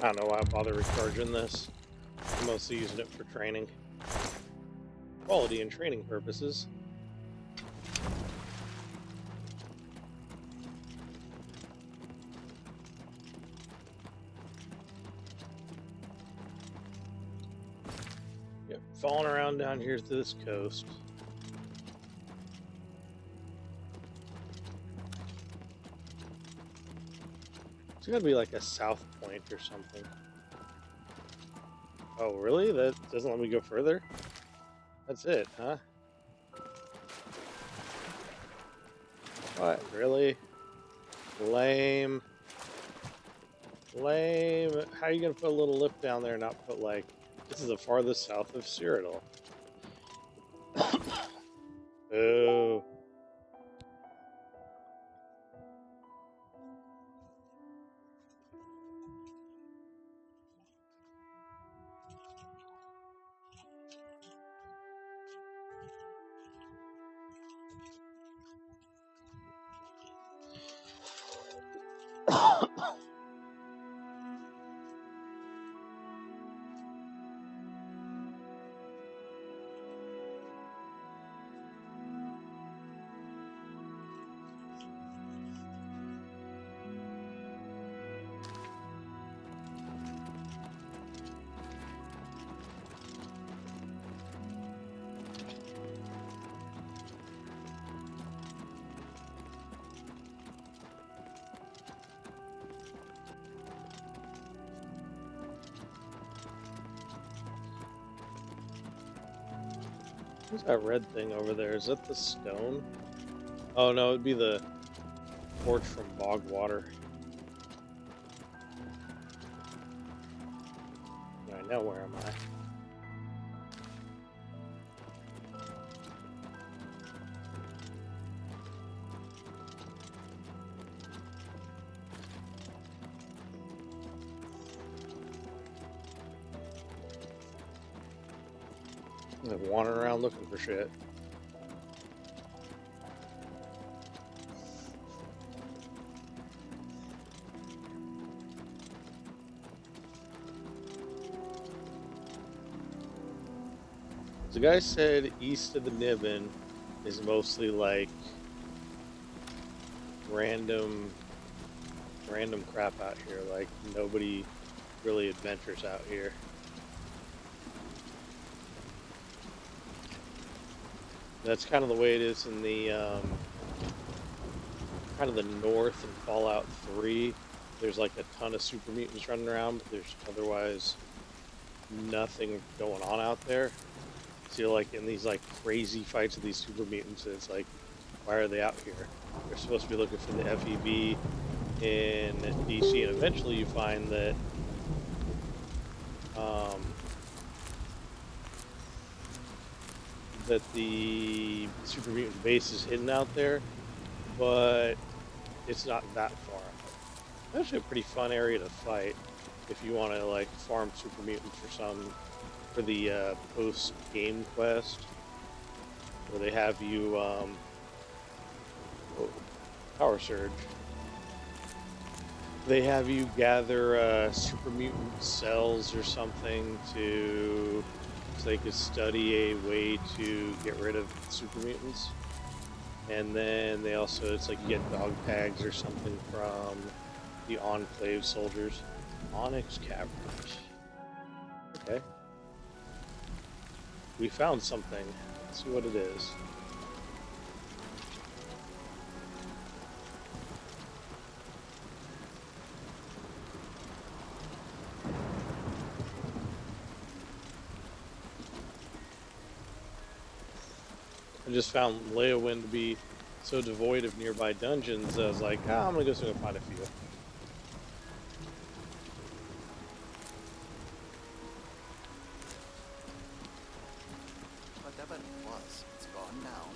I don't know why I bother recharging this. I'm mostly using it for training. Quality and training purposes. Yep, falling around down here to this coast. It's gotta be like a south point or something. Oh, really? That doesn't let me go further? That's it, huh? What? Really? Lame. Lame. How are you gonna put a little lip down there and not put, like, this is the farthest south of Cyrodiil? Oh. What's that red thing over there? Is that the stone? Oh no, it'd be the torch from Bogwater. I know, where am I? I'm wandering around looking for shit. The guy said east of the Niven is mostly like random crap out here. Like nobody really adventures out here. That's kind of the way it is in the kind of the north in Fallout 3. There's like a ton of super mutants running around, but there's otherwise nothing going on out there. So you're like in these like crazy fights with these super mutants, and it's like, why are they out here? They're supposed to be looking for the FEV in DC, and eventually you find that that the super mutant base is hidden out there, but it's not that far out. Actually a pretty fun area to fight if you want to like farm super mutants for the post game quest, where they have you power surge. They have you gather super mutant cells or something so they could study a way to get rid of super mutants. And then they also, it's like you get dog tags or something from the Enclave soldiers. Onyx Caverns. Okay. We found something. Let's see what it is. I just found Leyawin to be so devoid of nearby dungeons, I was like, I'm gonna go find a few. Whatever it was, it's gone now.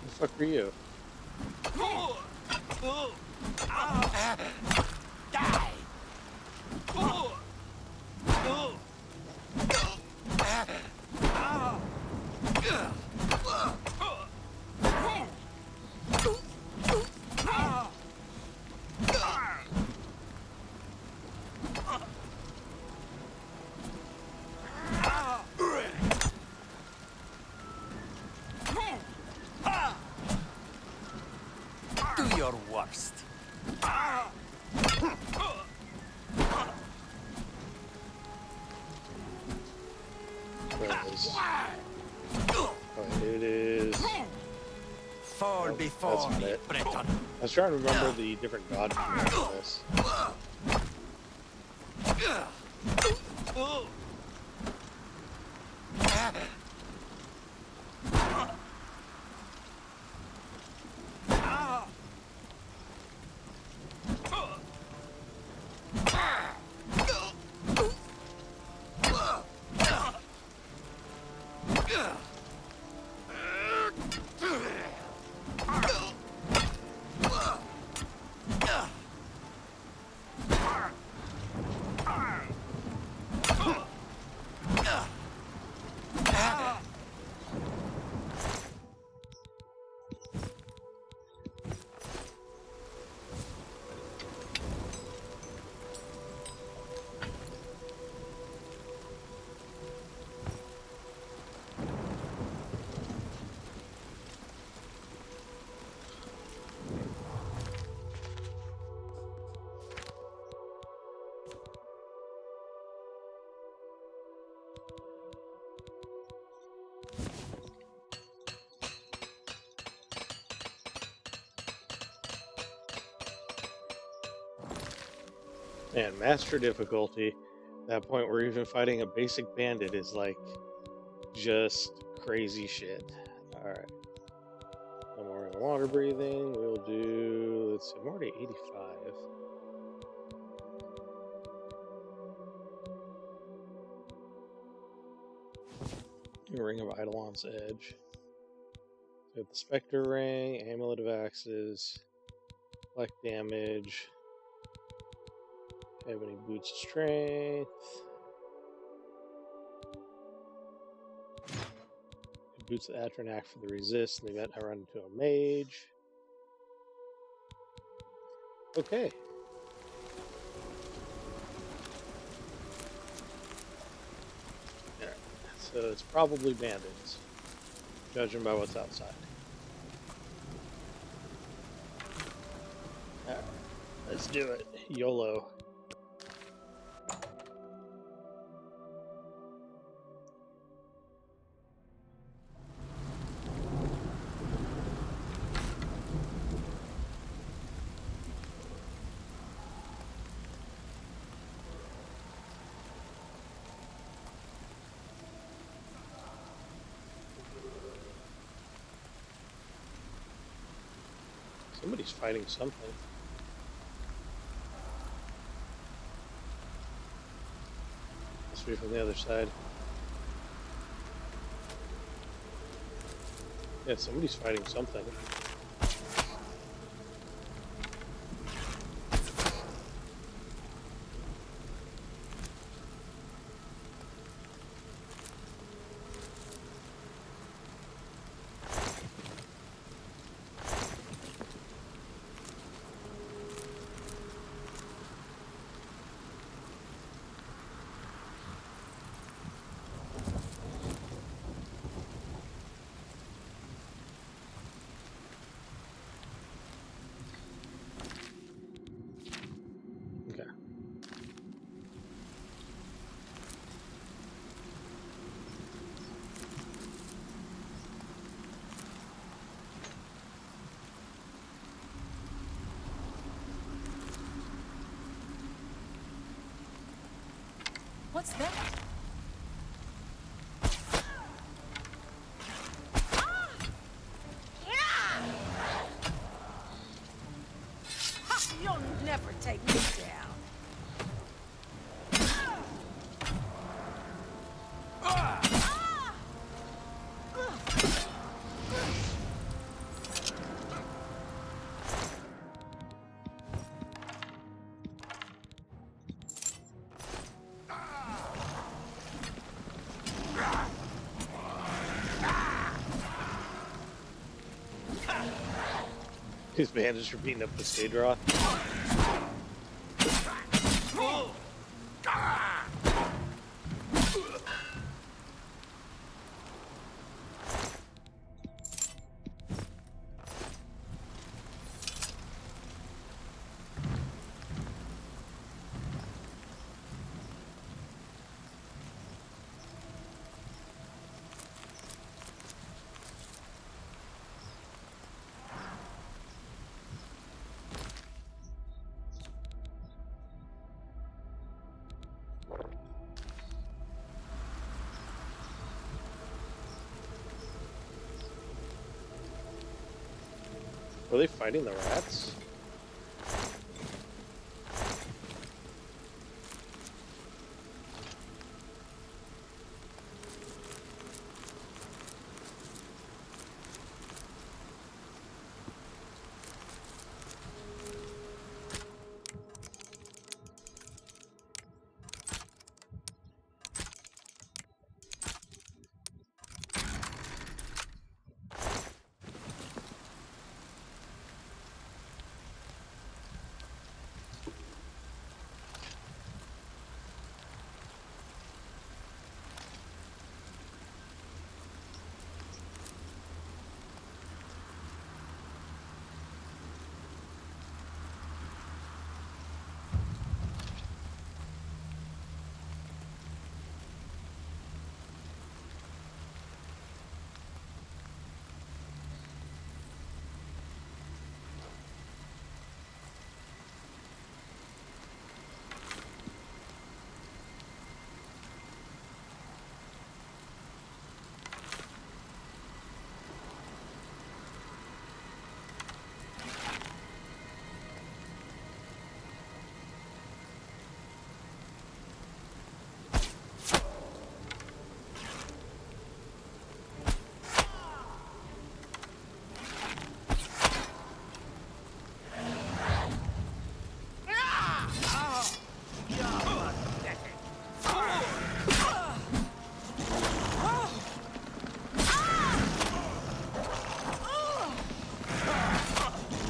Who the fuck are you? Die! Do your worst. Where is? Oh, it is. Fall That's before not me, it. Breton. I was trying to remember the different god commands for this. Man, master difficulty, that point where even fighting a basic bandit is like just crazy shit. Alright. No more water breathing. We'll do, let's see, I'm already 85. Ring of Eidolon's Edge. We have the Spectre Ring, Amulet of Axes, Black Damage. Have any Boots of Strength? Boots of Atronak for the resist. In the event I run into a mage. Okay. Alright, so it's probably bandits, judging by what's outside. Alright, let's do it. YOLO. Somebody's fighting something. Must be from the other side. Yeah, somebody's fighting something. What's that? You'll never take me down. These bandits are beating up the stage draw. Were they fighting the rats?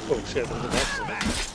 Oh shit, there's an accident.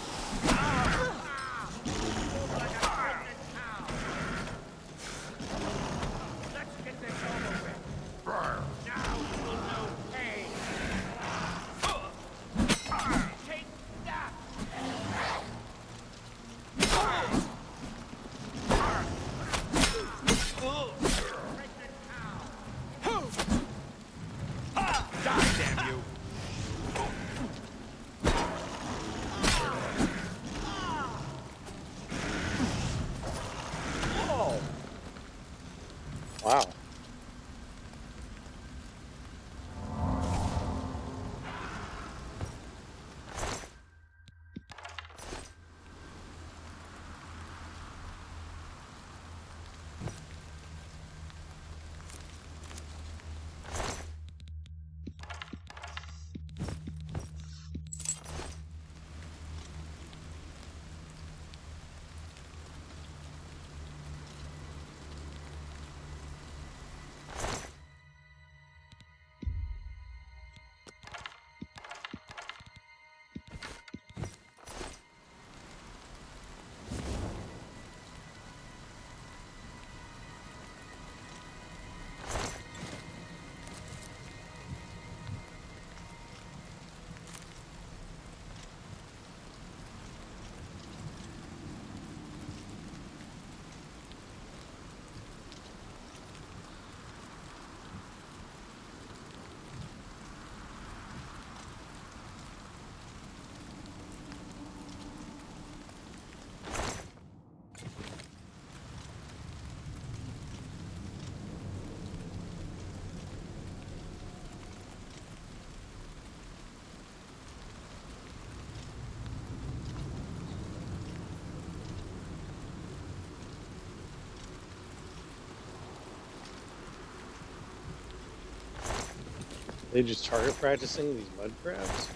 They just target practicing these mud crabs?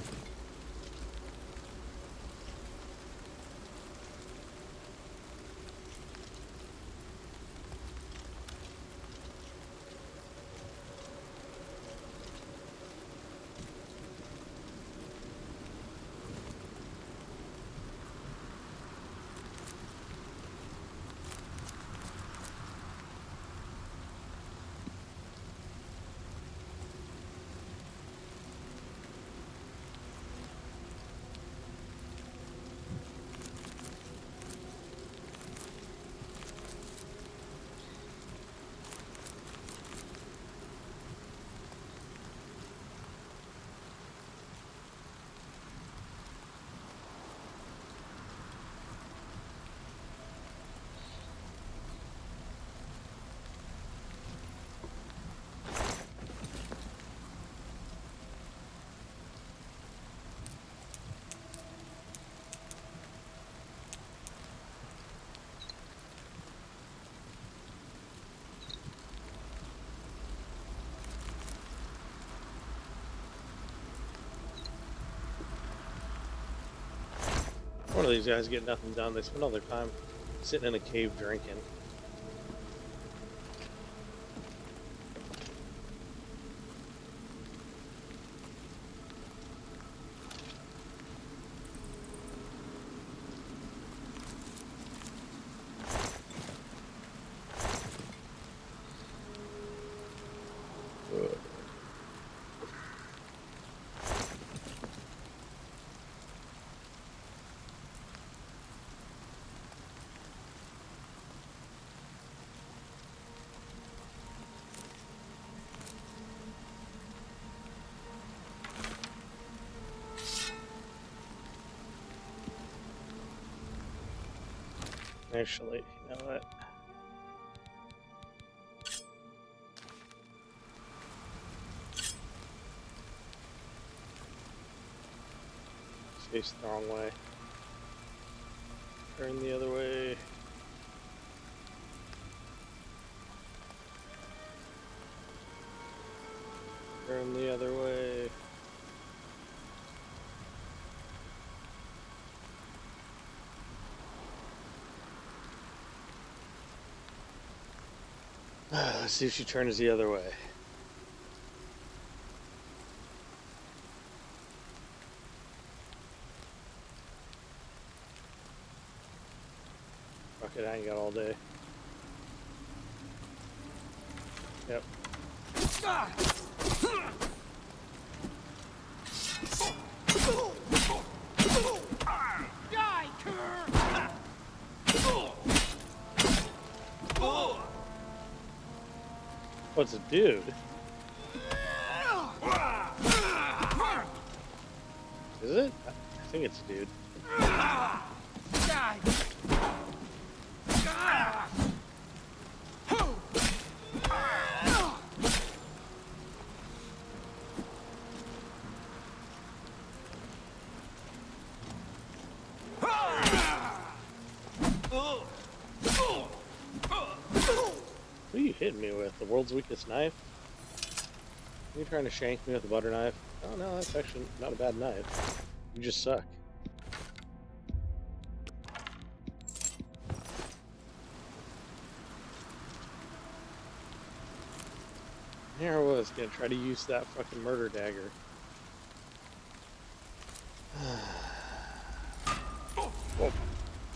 One of these guys get nothing done. They spend all their time sitting in a cave drinking. Actually, you know what? Face the wrong way. Turn the other way. Turn the other way. Let's see if she turns the other way. Fuck it, I ain't got all day. Yep. Die, cur! What's a dude? Is it? I think it's a dude. Die! What are you hitting me with? The world's weakest knife? Are you trying to shank me with a butter knife? Oh no, that's actually not a bad knife. You just suck. Here I was gonna try to use that fucking murder dagger. Oh,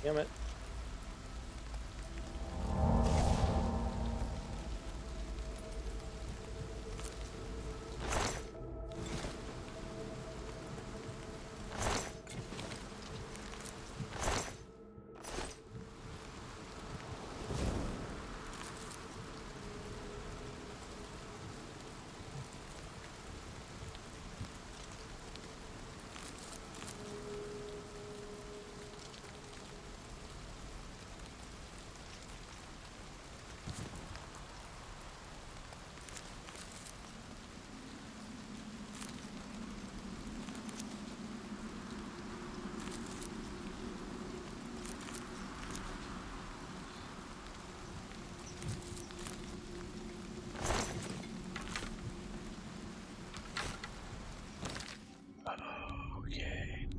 damn it.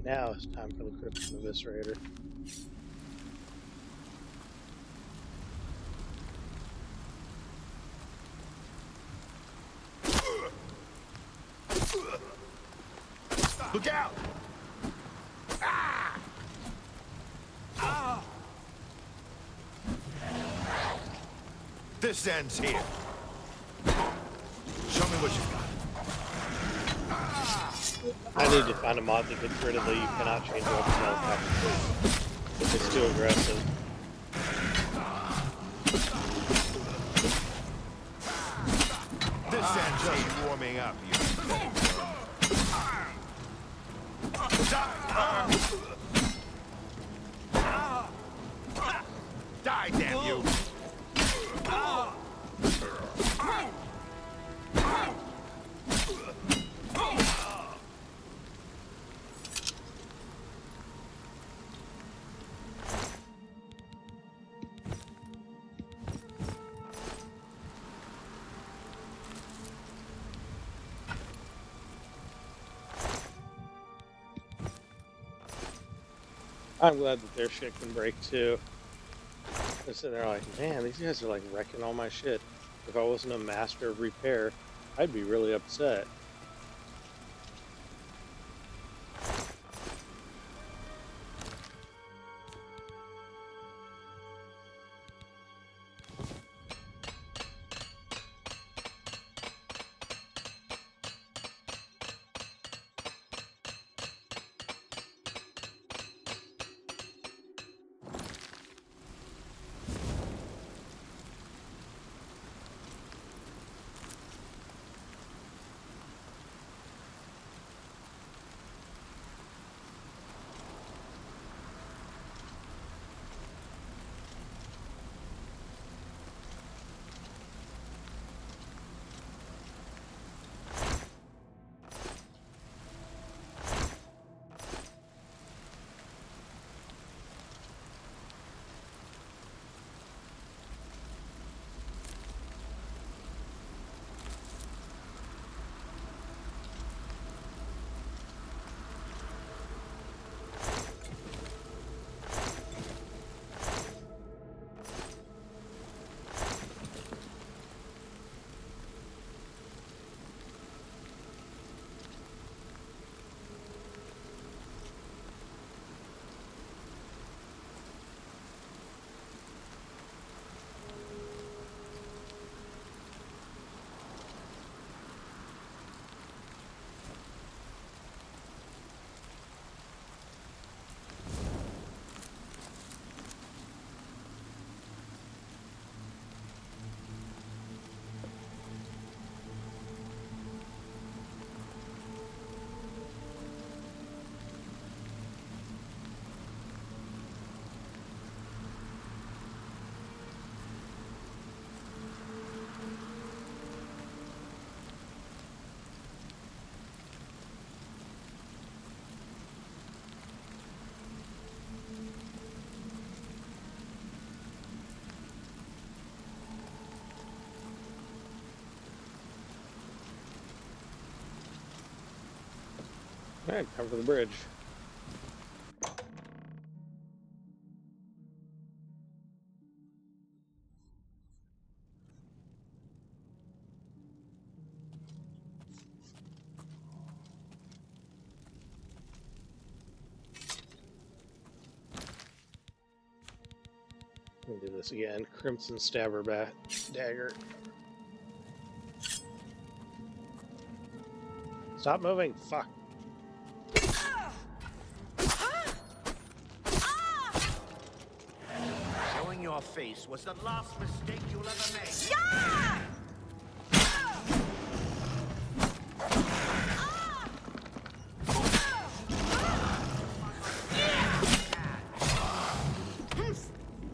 Now it's time for the Crimson Eviscerator. Look out! Ah! Ah! This ends here. Show me what you've got. I need to find a mod that gets rid of the you cannot change weapon health after 3. It's too aggressive. This ends just warming up, you pathetic worm. Die, damn you! I'm glad that their shit can break too. I'm sitting there like, man, these guys are like wrecking all my shit. If I wasn't a master of repair, I'd be really upset. Alright, time for the bridge. Let me do this again. Crimson Stabber Bat Dagger. Stop moving! Fuck! Showing your face was the last mistake you'll ever make. Yeah!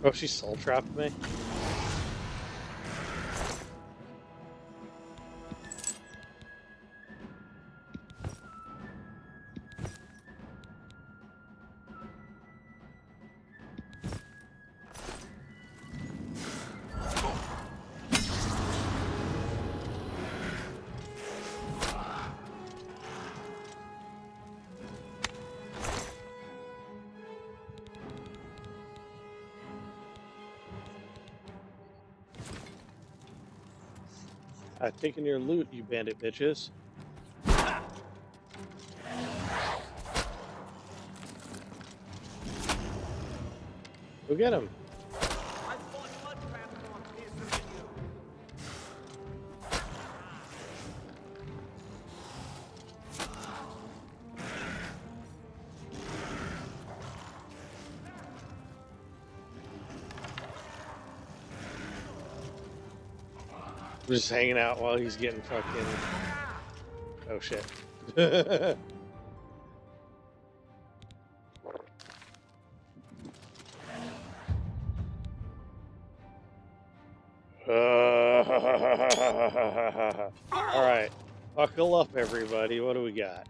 Oh, she soul trapped me? I've taken your loot, you bandit bitches. Go get him. I fought blood crabs more fearsome than you. We're just hanging out while he's getting fucking. Oh shit. Alright. Buckle up, everybody. What do we got?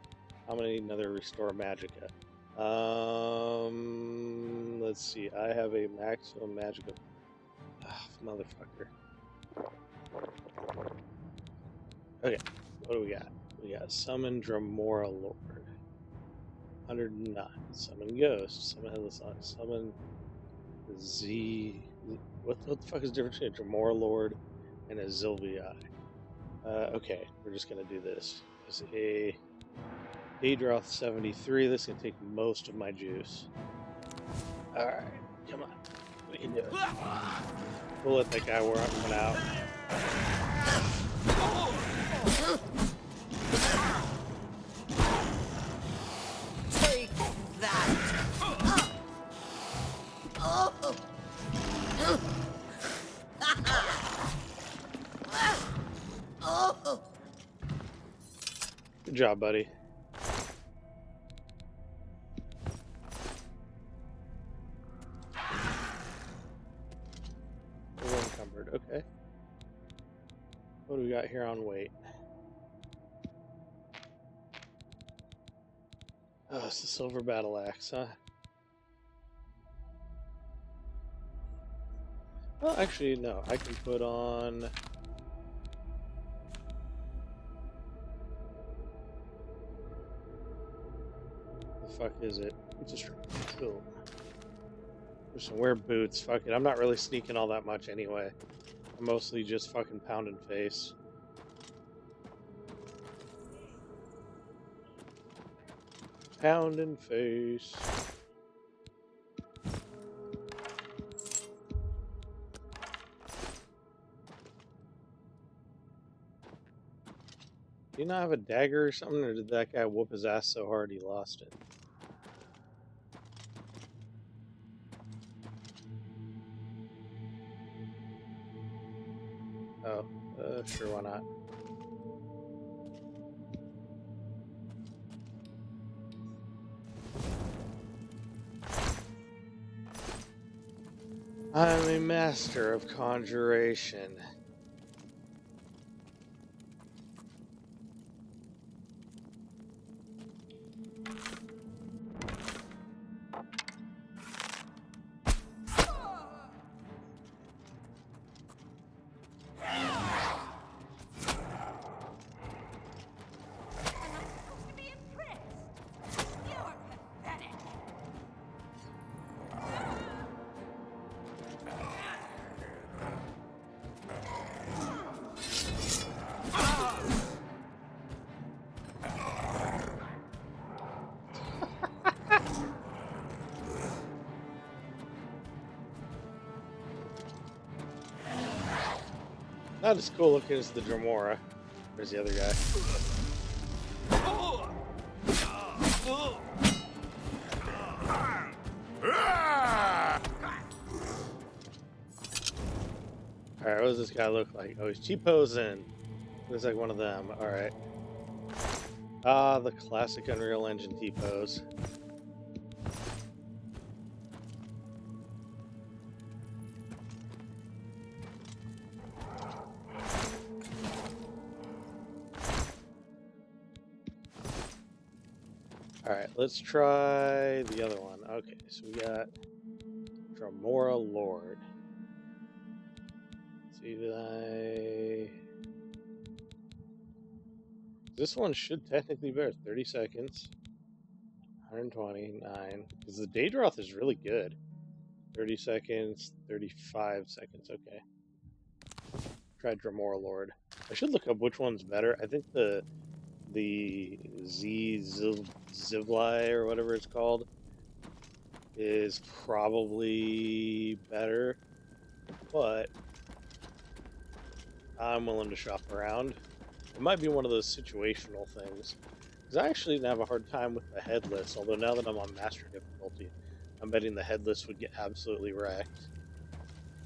I'm gonna need another Restore Magicka. Let's see. I have a maximum Magicka. Motherfucker. Okay. What do we got? We got Summon Dremora Lord. 109. Summon Ghost. Summon Headless Eye. Summon Z. What the fuck is the difference between a Dremora Lord and a Zilvii? Okay, we're just gonna do this. It's a Daedroth 73. This is gonna take most of my juice. Alright, come on. We can do it. We'll let that guy run out. Take that. Good job, buddy. We're encumbered. Okay. What do we got here on weight? Oh, it's the silver battle axe, huh? Well, actually, no. I can put on. The fuck is it? It's just cool. Just wear boots. Fuck it. I'm not really sneaking all that much anyway. I'm mostly just fucking pounding face. Pounding face. Do you not have a dagger or something, or did that guy whoop his ass so hard he lost it? Oh, sure, why not? I'm a master of conjuration. Not as cool looking as the Dremora. Where's the other guy? Alright, what does this guy look like? Oh, he's T-posing. Looks like one of them. Alright. Ah, the classic Unreal Engine T-pose. Alright, let's try the other one. Okay, so we got Dremora Lord. Let's see, did I... This one should technically bear 30 seconds. 129. Because the Daedroth is really good. 30 seconds, 35 seconds, okay. tried Dremora Lord. I should look up which one's better. I think the Zivli or whatever it's called is probably better, but I'm willing to shop around. It might be one of those situational things. Because I actually didn't have a hard time with the headless, although now that I'm on master difficulty, I'm betting the headless would get absolutely wrecked.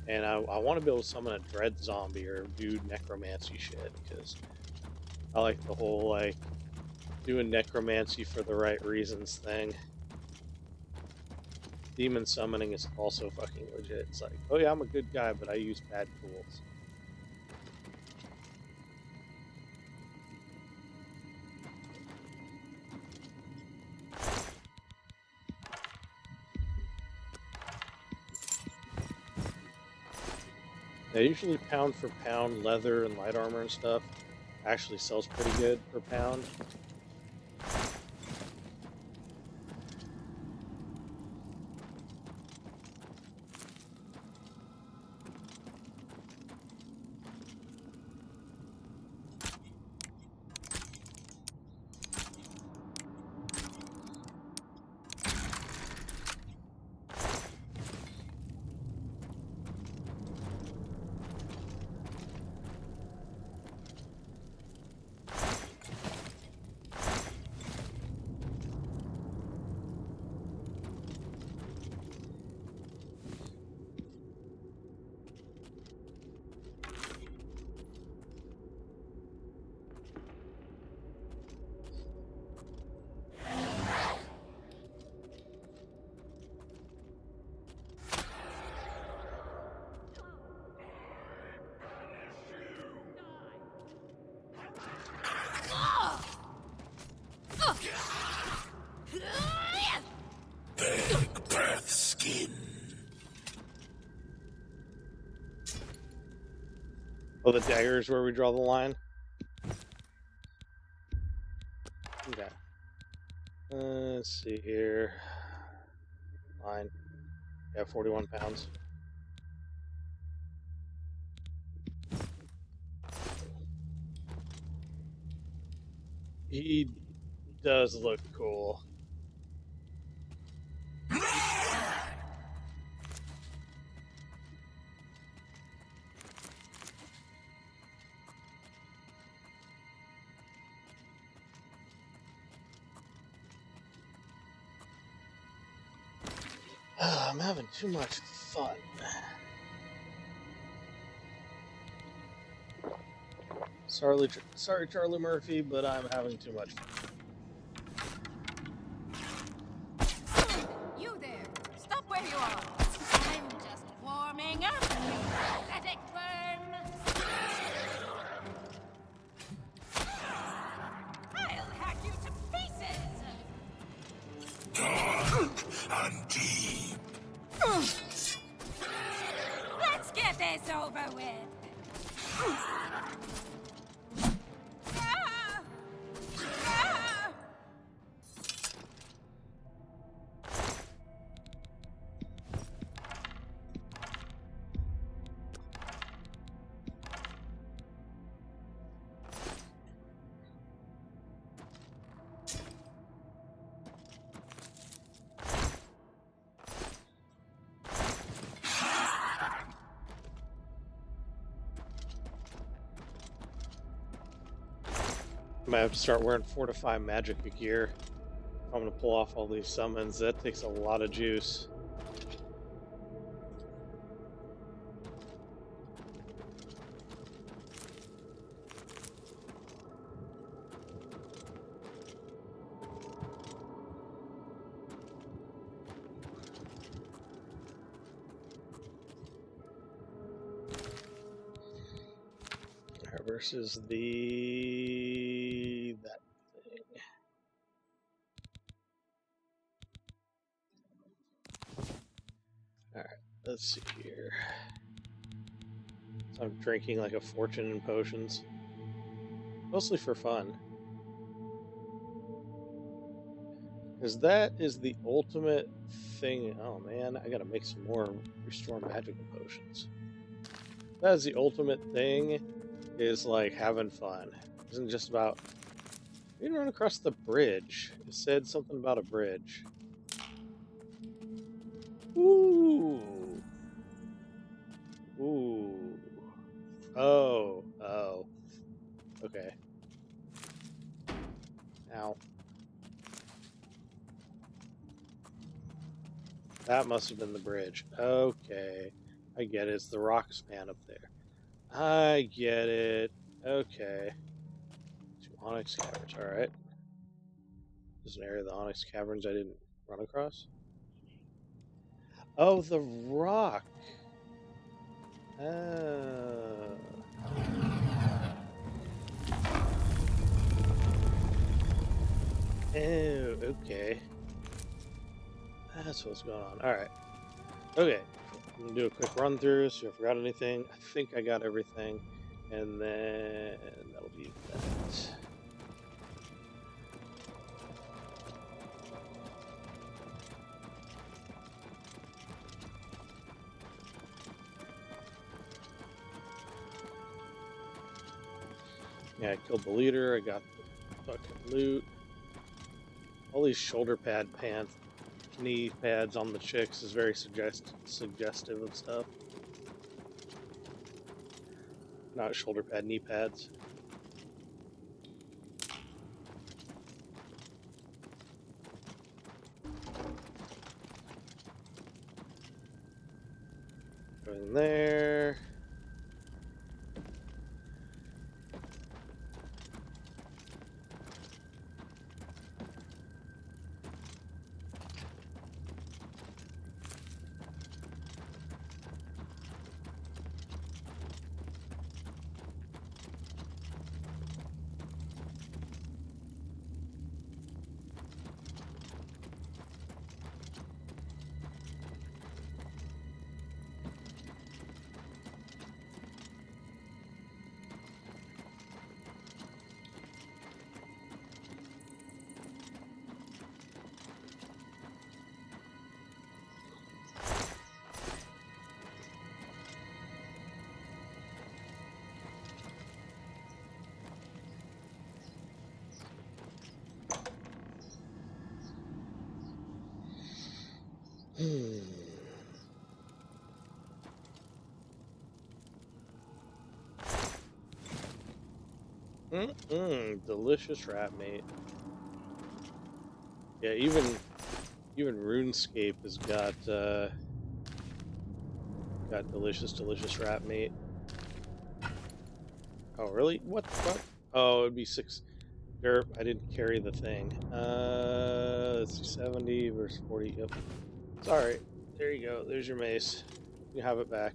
And I want to be able to summon a dread zombie or do necromancy shit, because I like the whole, like, doing necromancy for the right reasons thing. Demon summoning is also fucking legit. It's like, oh yeah, I'm a good guy, but I use bad tools. Now, usually pound for pound, leather and light armor and stuff actually sells pretty good per pound. Oh, the dagger is where we draw the line? Okay. Let's see here. Fine. Yeah, 41 pounds. He does look cool. I'm having too much fun. Sorry, Charlie Murphy, but I'm having too much fun. You there! Stop where you are! I'm just warming up, you pathetic worm! I'll hack you to pieces! I'm deep. Let's get this over with! I might have to start wearing Fortify Magic gear if I'm going to pull off all these summons. That takes a lot of juice. Versus that thing. Alright, let's see here. So I'm drinking like a fortune in potions. Mostly for fun. Because that is the ultimate thing. Oh man, I gotta make some more Restore Magical potions. That is the ultimate thing, is like having fun. It isn't just about. We didn't run across the bridge. It said something about a bridge. Ooh. Ooh. Oh. Oh. Okay. Ow. That must have been the bridge. Okay. I get it. It's the rock span up there. I get it. Okay. To Onyx Caverns. Alright. There's an area of the Onyx Caverns I didn't run across. Oh, the rock. Oh. Oh, okay. That's what's going on. Alright. Okay. I'm gonna do a quick run through, see if I forgot anything. I think I got everything. And then that'll be that. Yeah, I killed the leader, I got the fucking loot. All these shoulder pad pants, knee pads on the chicks is very suggestive of stuff. Not shoulder pad, knee pads. Going there. Delicious rat meat. Yeah, even RuneScape has got delicious rat meat. Oh really? What the fuck? Oh, it'd be 6. Derp, I didn't carry the thing. Let's see, 70 versus 40. Yep. It's alright. There you go. There's your mace. You have it back.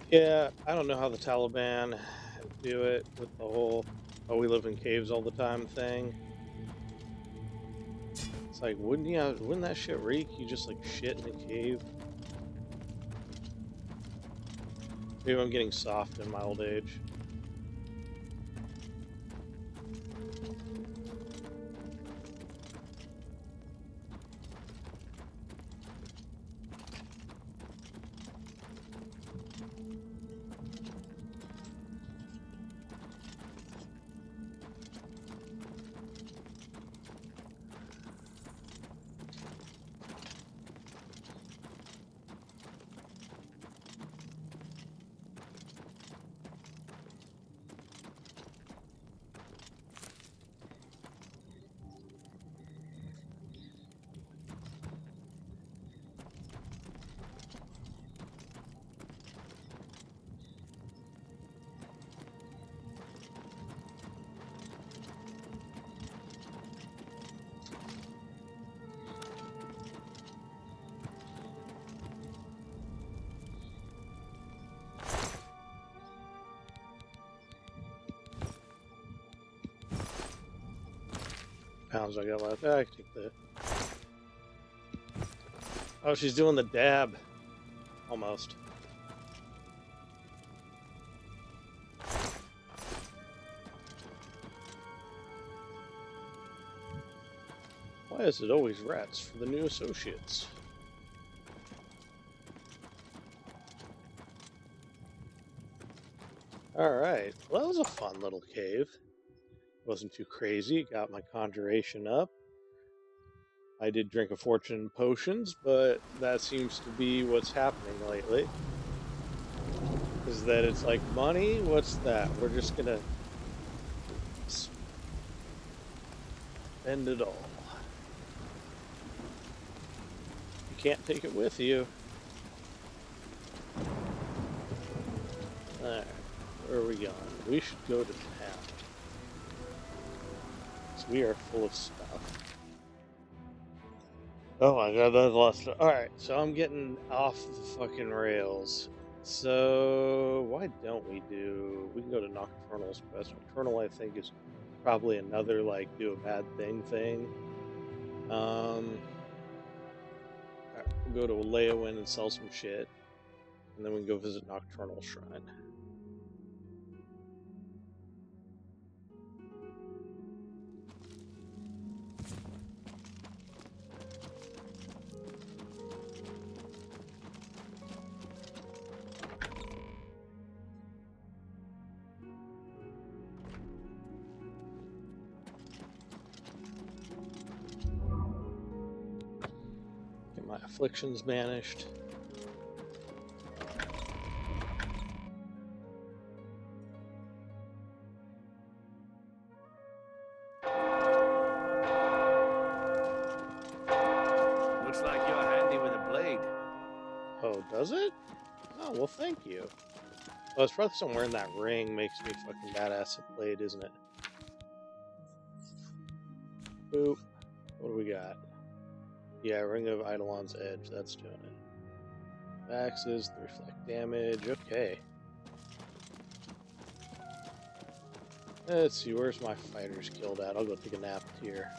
Yeah, I don't know how the Taliban do it with the whole "oh, we live in caves all the time" thing. It's like, wouldn't that shit reek? You just like shit in a cave. Maybe I'm getting soft in my old age. bombs I got left. I can take the... Oh, she's doing the dab. Almost. Why is it always rats for the new associates? Alright, well that was a fun little cave. Wasn't too crazy, got my conjuration up. I did drink a fortune in potions, but that seems to be what's happening lately. Is that it's like, money? What's that? We're just gonna spend it all. You can't take it with you. Alright, where are we going? We should go to town. So we are full of stuff. Oh my god, that's a lot of stuff. Alright, so I'm getting off the fucking rails. So, why don't we can go to Nocturnal's quest. Nocturnal, I think, is probably another, like, do a bad thing. Alright, we'll go to Leyawin and sell some shit. And then we can go visit Nocturnal Shrine. Get my afflictions banished. Looks like you're handy with a blade. Oh, does it? Oh, well, thank you. Well, it's probably somewhere in that ring makes me fucking badass at blade, isn't it? Boop. What do we got? Yeah, Ring of Eidolon's Edge. That's doing it. Axes, the reflect damage. Okay. Let's see, where's my fighters killed at? I'll go take a nap here.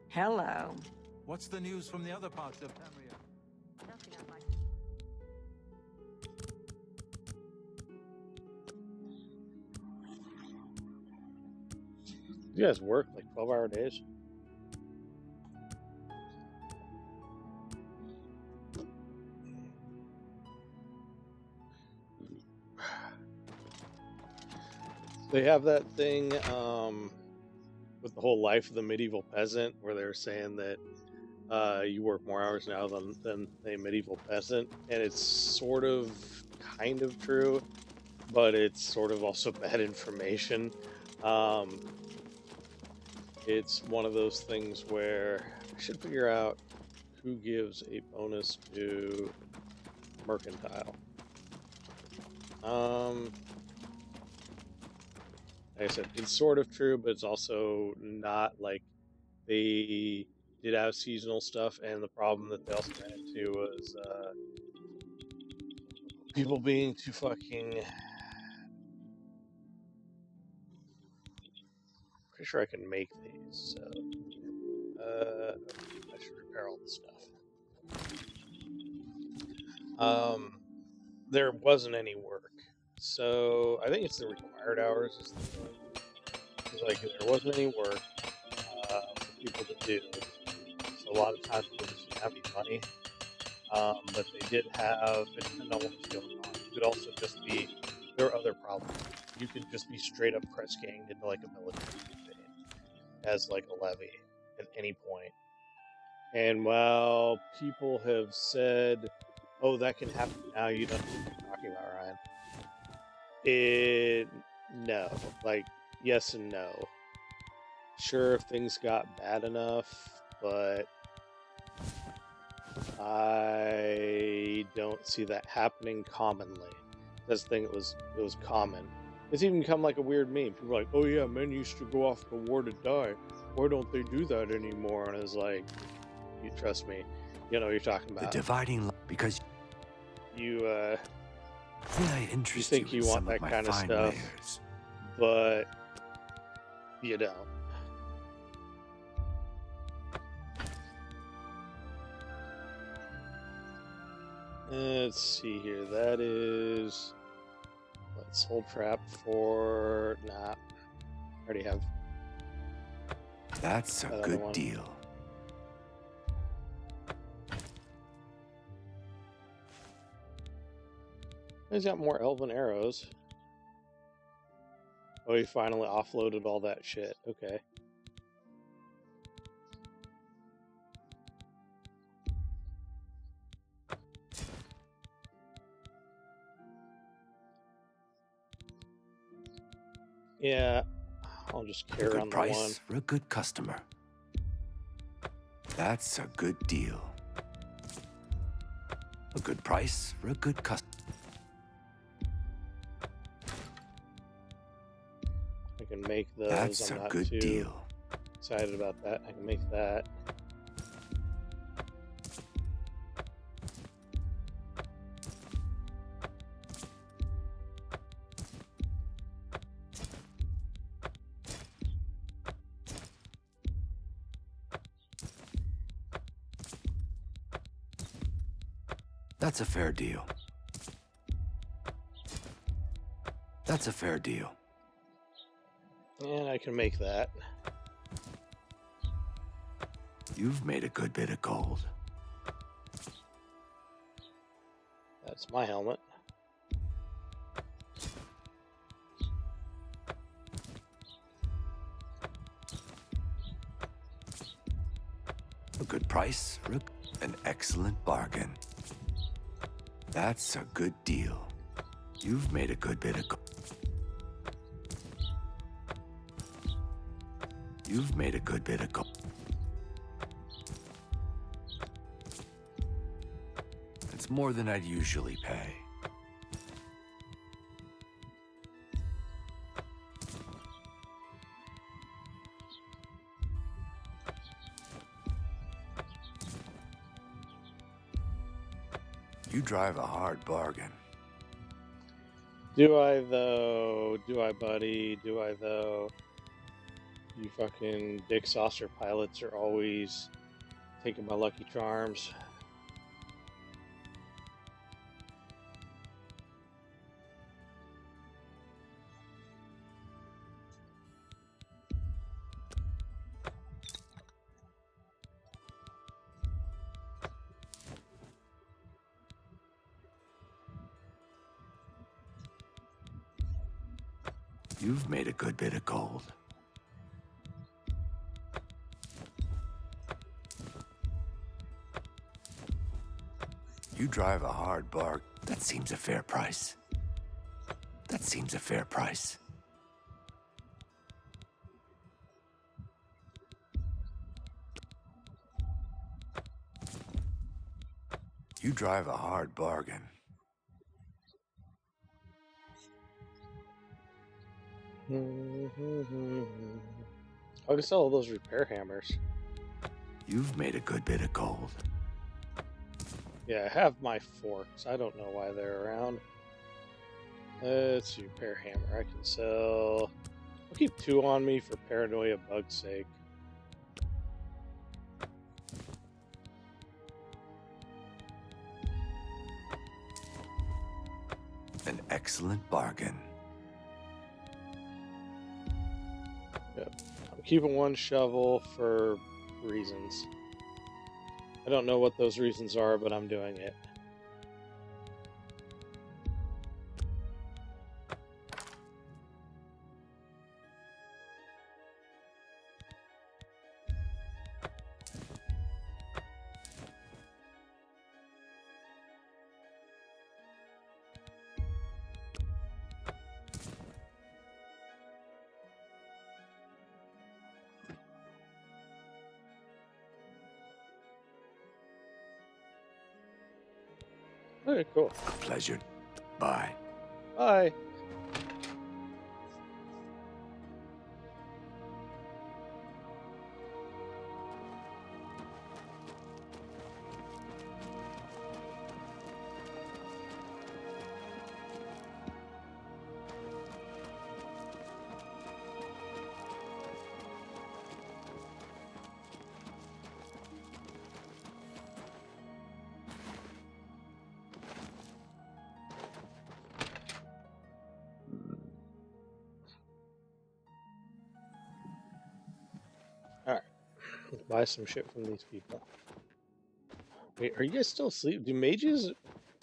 Hello. What's the news from the other parts of Tamria? Nothing I'd like. You guys work like 12-hour days? They have that thing with the whole life of the medieval peasant, where they're saying that you work more hours now than a medieval peasant, and it's sort of, kind of true, but it's sort of also bad information. It's one of those things where I should figure out who gives a bonus to mercantile. Like I said, it's sort of true, but it's also not. Like, they did have seasonal stuff, and the problem that they also ran into was people being too fucking... Pretty sure I can make these, so... I should repair all this stuff. There wasn't any work. So, I think it's the required hours is the thing. It's like, there wasn't any work for people to do. So, a lot of times people just didn't have any money. But they did have, it didn't know what was going on. It could also just be, there are other problems. You could just be straight up press ganged into like a military campaign as like a levy at any point. And while people have said, oh, that can happen now, you don't know what you're talking about, Ryan. No. Like, yes and no. Sure, if things got bad enough, but I don't see that happening commonly. That's the thing, it was common. It's even become like a weird meme. People are like, oh yeah, men used to go off to war to die. Why don't they do that anymore? And it's like, you trust me, you know what you're talking about. The dividing line, because you May I interest think you you in want some that of my kind of fine stuff. wares? but you don't. Let's see here. That is soul trap for already have That's a that other good one. deal. He's got more elven arrows. Oh, he finally offloaded all that shit. Okay. Yeah, I'll just A carry good on the one. price for a good customer. That's a good deal. A good price for a good customer. I can make those. That's I'm a not good too deal. excited about that. I can make that. That's a fair deal. That's a fair deal. And I can make that. You've made a good bit of gold. That's my helmet. A good price for an excellent bargain. That's a good deal. You've made a good bit of gold. You've made a good bit of gold. It's more than I'd usually pay. You drive a hard bargain. Do I though? Do I, buddy? Do I though? You fucking dick saucer pilots are always taking my lucky charms. You've made a good bit of gold. You drive a hard bargain. That seems a fair price. That seems a fair price. You drive a hard bargain. I can sell all those repair hammers. You've made a good bit of gold. Yeah, I have my forks. I don't know why they're around. Let's see, repair hammer. I can sell. I'll keep 2 on me for paranoia bug's sake. An excellent bargain. Yep. I'm keeping 1 shovel for reasons. I don't know what those reasons are, but I'm doing it. Okay, cool. A pleasure. Bye. Bye. Buy some shit from these people. Wait, are you guys still asleep? Do mages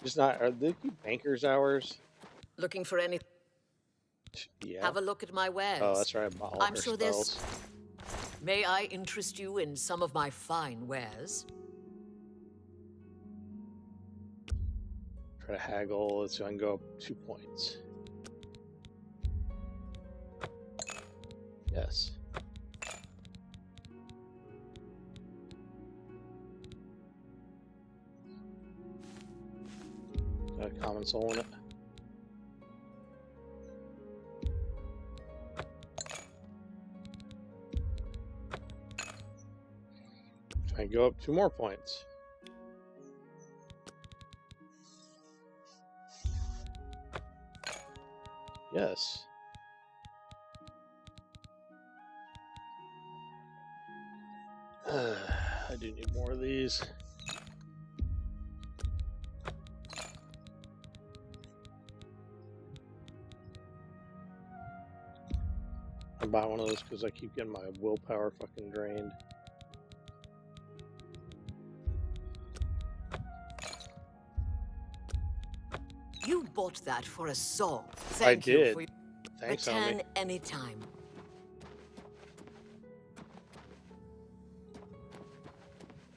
just not? Are they keep bankers hours? Looking for any? Yeah. Have a look at my wares. Oh, that's right. I bought all I'm her sure spells. May I interest you in some of my fine wares? Try to haggle. Let's see. I can go up 2 points. Yes. Got a common soul in it. I go up 2 more points. Yes. I do need more of these. I buy one of those because I keep getting my willpower fucking drained. You bought that for a song. I Thank you did. for Thanks, return homie. anytime.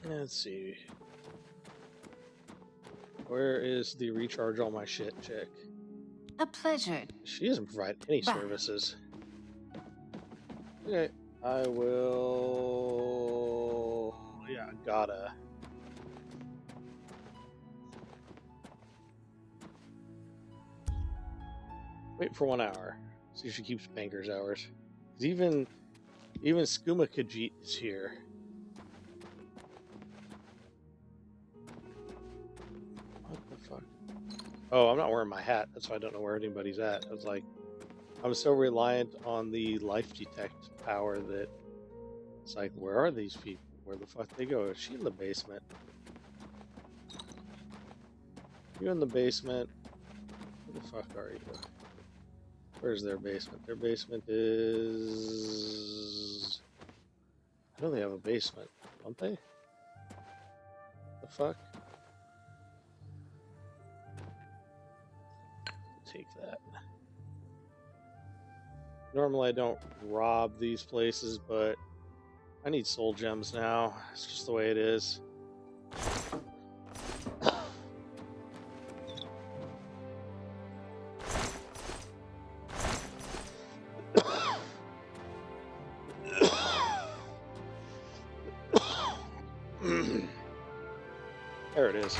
Let's see. Where is the recharge all my shit chick? A pleasure. She doesn't provide any Bye. services. Okay, I will. Yeah, gotta. Wait for 1 hour. See if she keeps banker's hours. 'Cause even Skooma Khajiit is here. What the fuck? Oh, I'm not wearing my hat. That's why I don't know where anybody's at. I was like, I'm so reliant on the life detect power that it's like, where are these people? Where the fuck they go? Is she in the basement? You in the basement? Where the fuck are you? Where's their basement? Their basement is... I know they have a basement, don't they? The fuck? Take that. Normally I don't rob these places, but I need soul gems now. It's just the way it is. There it is.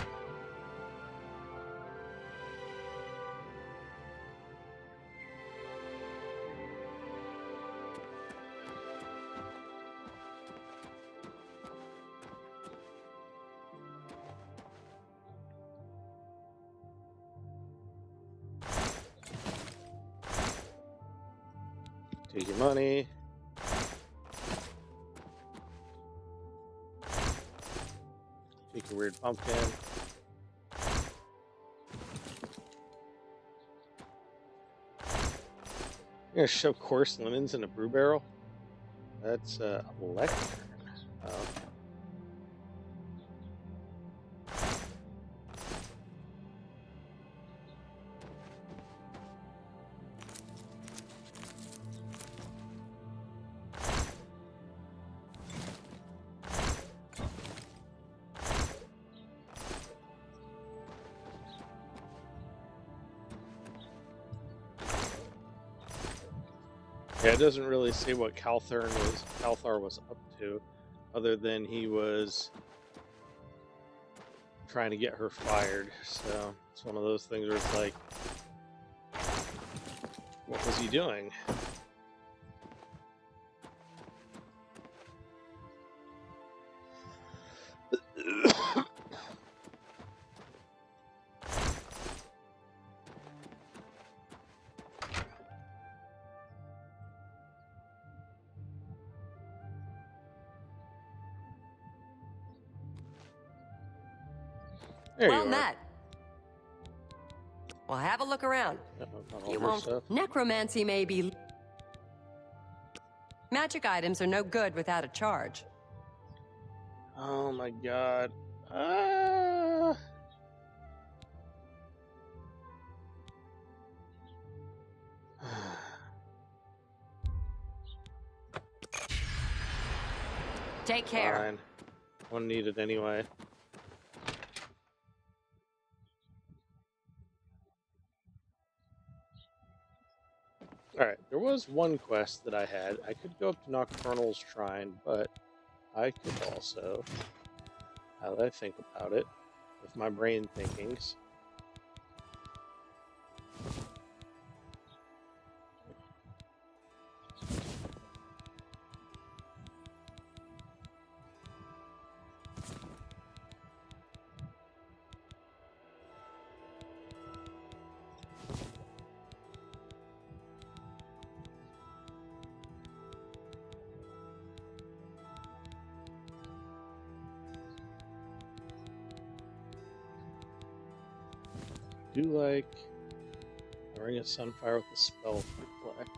Take your money. Take your weird pumpkin. You're gonna shove coarse linens in a brew barrel? That's a lectern. Oh. Yeah, it doesn't really say what Calthar was up to, other than he was trying to get her fired. So it's one of those things where it's like, what was he doing? There Well you are. met. Well, have a look around. Not all You her won't. stuff. Necromancy may be. Magic items are no good without a charge. Oh my god. Ah! Take care. Fine. One needed anyway. Alright, there was one quest that I had. I could go up to Nocturnal's Shrine, but I could also, now that I think about it, with my brain thinkings, do like a Ring of Sunfire with the spell reflect.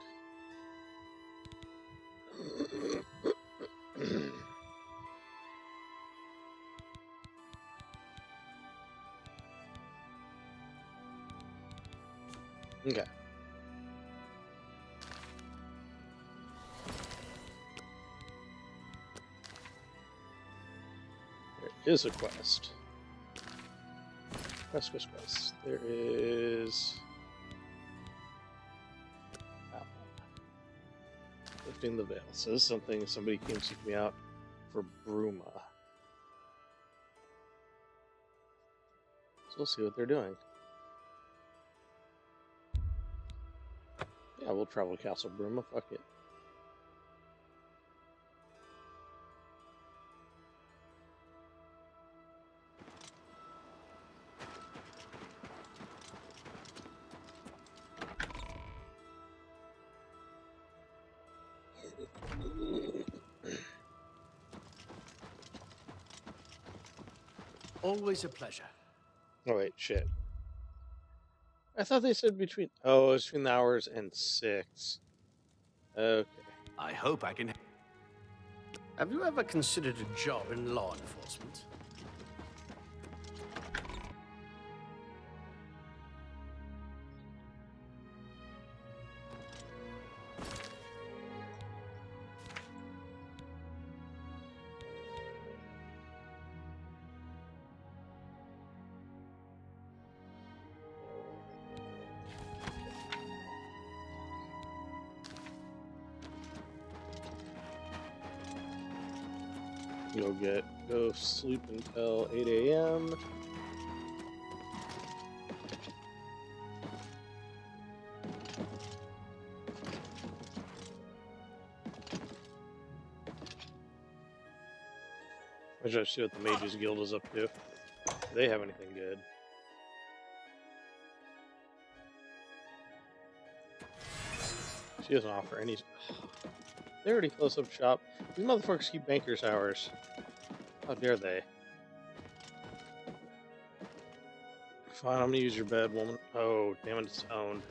Okay. There is a quest. Quest. There is that one. Lifting the veil. So this is something somebody came seek me out for Bruma. So we'll see what they're doing. Yeah, we'll travel to Castle Bruma. Fuck it. Always a pleasure. Oh wait, shit. I thought they said between. Oh, it's between the hours and 6. Okay. I hope I can. Have you ever considered a job in law enforcement? Go sleep until 8 a.m. I should see what the Mages Guild is up to. Do they have anything good? She doesn't offer any. They already closed up shop. These motherfuckers keep bankers' hours. How dare they? Fine, I'm gonna use your bed, woman. Oh, damn it, it's owned.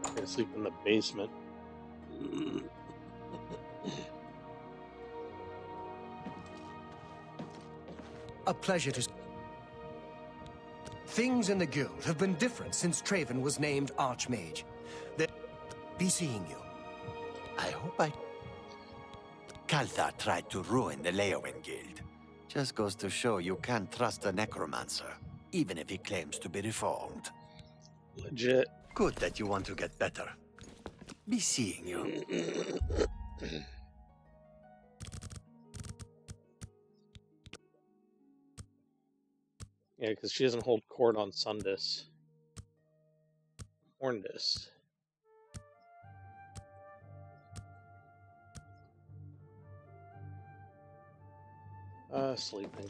I'm gonna sleep in the basement. A pleasure to... Things in the guild have been different since Traven was named Archmage. They'll be seeing you. I hope I... Kalthar tried to ruin the Leyawin Guild. Just goes to show you can't trust a necromancer, even if he claims to be reformed. Legit. Good that you want to get better. Be seeing you. Yeah, because she doesn't hold court on Sundus. Horndus. Sleeping.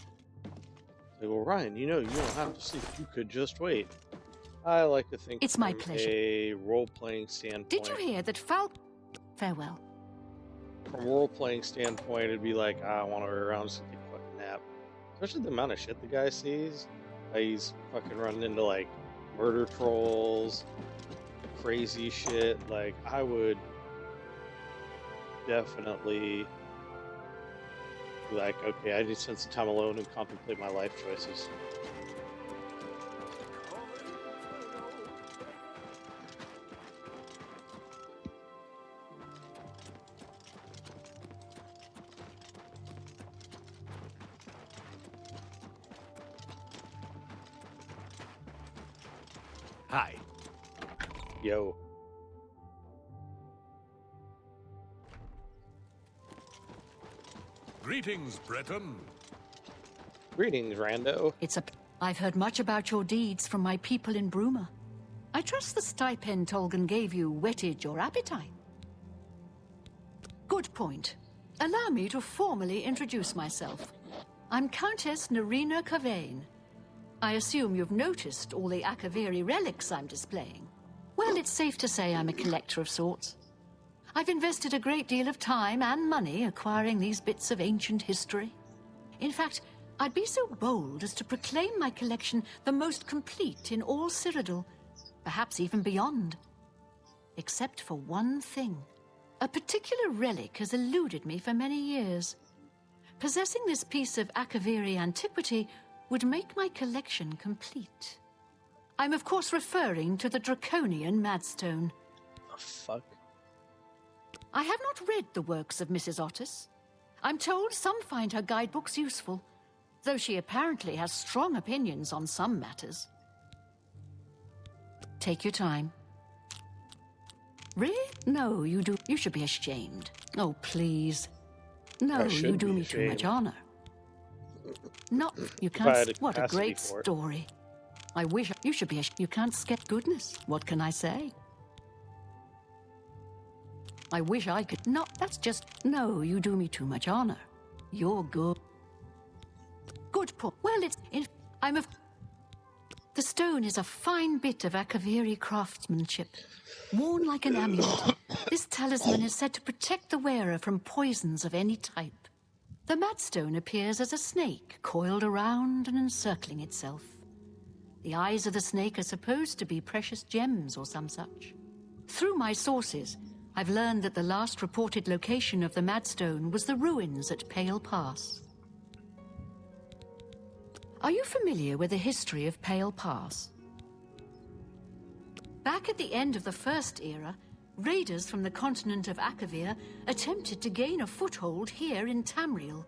Like, well, Ryan, you know you don't have to sleep. You could just wait. I like to think It's my from pleasure. a role-playing standpoint. Did you hear that Farewell. From a role-playing standpoint, it'd be like, I want to run around and just take a fucking nap. Especially the amount of shit the guy sees. Like, he's fucking running into, like, murder trolls, crazy shit. Like, I would definitely like, okay, I need to spend some time alone and contemplate my life choices. Hi. Yo. Greetings, Breton. Greetings, Rando. I've heard much about your deeds from my people in Bruma. I trust the stipend Tolgan gave you whetted your appetite. Good point. Allow me to formally introduce myself. I'm Countess Nerina Cavain. I assume you've noticed all the Akaviri relics I'm displaying. Well, it's safe to say I'm a collector of sorts. I've invested a great deal of time and money acquiring these bits of ancient history. In fact, I'd be so bold as to proclaim my collection the most complete in all Cyrodiil, perhaps even beyond. Except for one thing. A particular relic has eluded me for many years. Possessing this piece of Akaviri antiquity would make my collection complete. I'm of course referring to the Draconian Madstone. The fuck? I have not read the works of Mrs. Otis. I'm told some find her guidebooks useful, though she apparently has strong opinions on some matters. Take your time. Really? No, you do. You should be ashamed. Oh, please. No, you do me too much honor. No, you can't. What a great story. I wish you should be. You can't skip goodness. What can I say? I wish I could. No, that's just. No, you do me too much honor. You're good. Good point. Well, I'm a. The stone is a fine bit of Akaviri craftsmanship. Worn like an amulet, this talisman is said to protect the wearer from poisons of any type. The Madstone appears as a snake, coiled around and encircling itself. The eyes of the snake are supposed to be precious gems or some such. Through my sources, I've learned that the last reported location of the Madstone was the ruins at Pale Pass. Are you familiar with the history of Pale Pass? Back at the end of the First Era, raiders from the continent of Akavir attempted to gain a foothold here in Tamriel.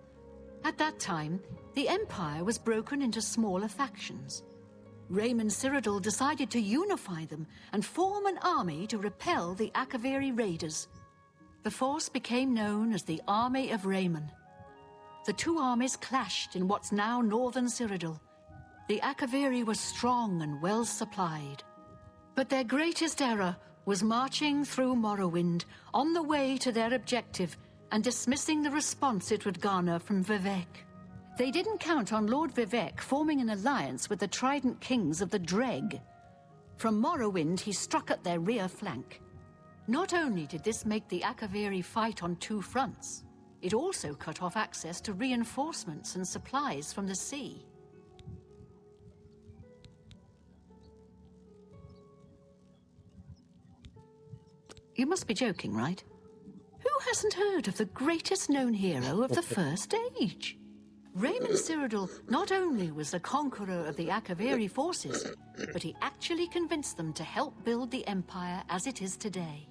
At that time, the Empire was broken into smaller factions. Raymond Cyrodiil decided to unify them and form an army to repel the Akaviri raiders. The force became known as the Army of Raymond. The two armies clashed in what's now northern Cyrodiil. The Akaviri were strong and well supplied. But their greatest error was marching through Morrowind on the way to their objective and dismissing the response it would garner from Vivek. They didn't count on Lord Vivek forming an alliance with the Trident Kings of the Dreg. From Morrowind, he struck at their rear flank. Not only did this make the Akaviri fight on two fronts, it also cut off access to reinforcements and supplies from the sea. You must be joking, right? Who hasn't heard of the greatest known hero of the First Age? Raymond Cyrodiil not only was the conqueror of the Akaviri forces, but he actually convinced them to help build the Empire as it is today.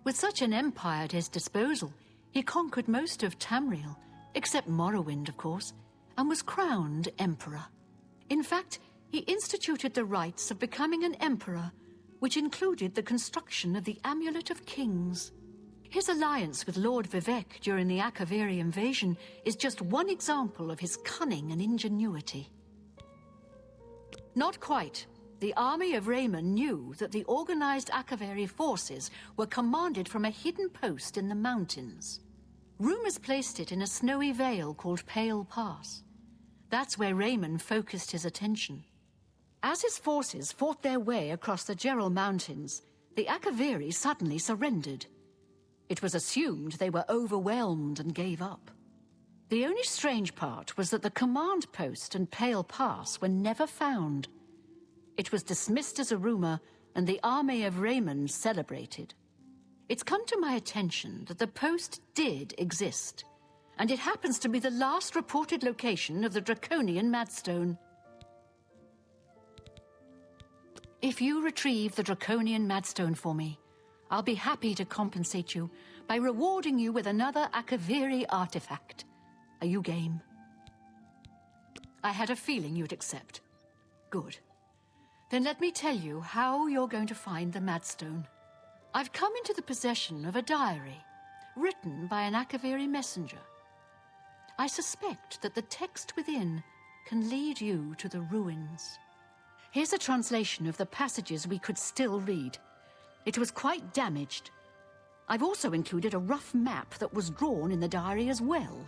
With such an empire at his disposal, he conquered most of Tamriel, except Morrowind, of course, and was crowned Emperor. In fact, he instituted the rites of becoming an Emperor, which included the construction of the Amulet of Kings. His alliance with Lord Vivek during the Akaviri invasion is just one example of his cunning and ingenuity. Not quite. The army of Raymond knew that the organized Akaviri forces were commanded from a hidden post in the mountains. Rumors placed it in a snowy vale called Pale Pass. That's where Raymond focused his attention. As his forces fought their way across the Gerald Mountains, the Akaviri suddenly surrendered. It was assumed they were overwhelmed and gave up. The only strange part was that the command post and Pale Pass were never found. It was dismissed as a rumor, and the army of Raymond celebrated. It's come to my attention that the post did exist, and it happens to be the last reported location of the Draconian Madstone. If you retrieve the Draconian Madstone for me, I'll be happy to compensate you by rewarding you with another Akaviri artifact. Are you game? I had a feeling you'd accept. Good. Then let me tell you how you're going to find the Madstone. I've come into the possession of a diary, written by an Akaviri messenger. I suspect that the text within can lead you to the ruins. Here's a translation of the passages we could still read. It was quite damaged. I've also included a rough map that was drawn in the diary as well.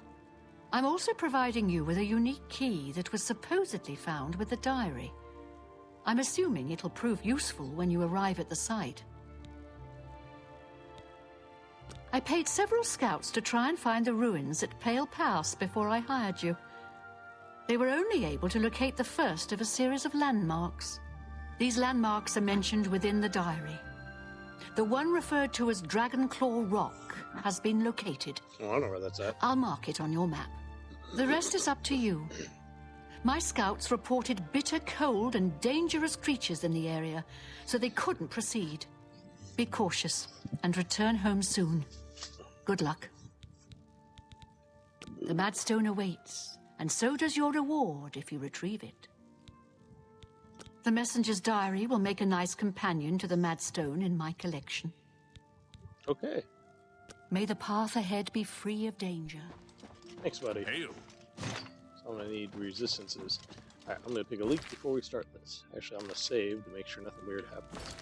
I'm also providing you with a unique key that was supposedly found with the diary. I'm assuming it'll prove useful when you arrive at the site. I paid several scouts to try and find the ruins at Pale Pass before I hired you. They were only able to locate the first of a series of landmarks. These landmarks are mentioned within the diary. The one referred to as Dragonclaw Rock has been located. Oh, I know where that's at. I'll mark it on your map. The rest is up to you. My scouts reported bitter cold and dangerous creatures in the area, so they couldn't proceed. Be cautious and return home soon. Good luck. The Madstone awaits, and so does your reward if you retrieve it. The messenger's diary will make a nice companion to the Madstone in my collection. Okay. May the path ahead be free of danger. Thanks, buddy. Hail. So I'm going to need resistances. Alright, I'm going to take a leak before we start this. Actually, I'm going to save to make sure nothing weird happens.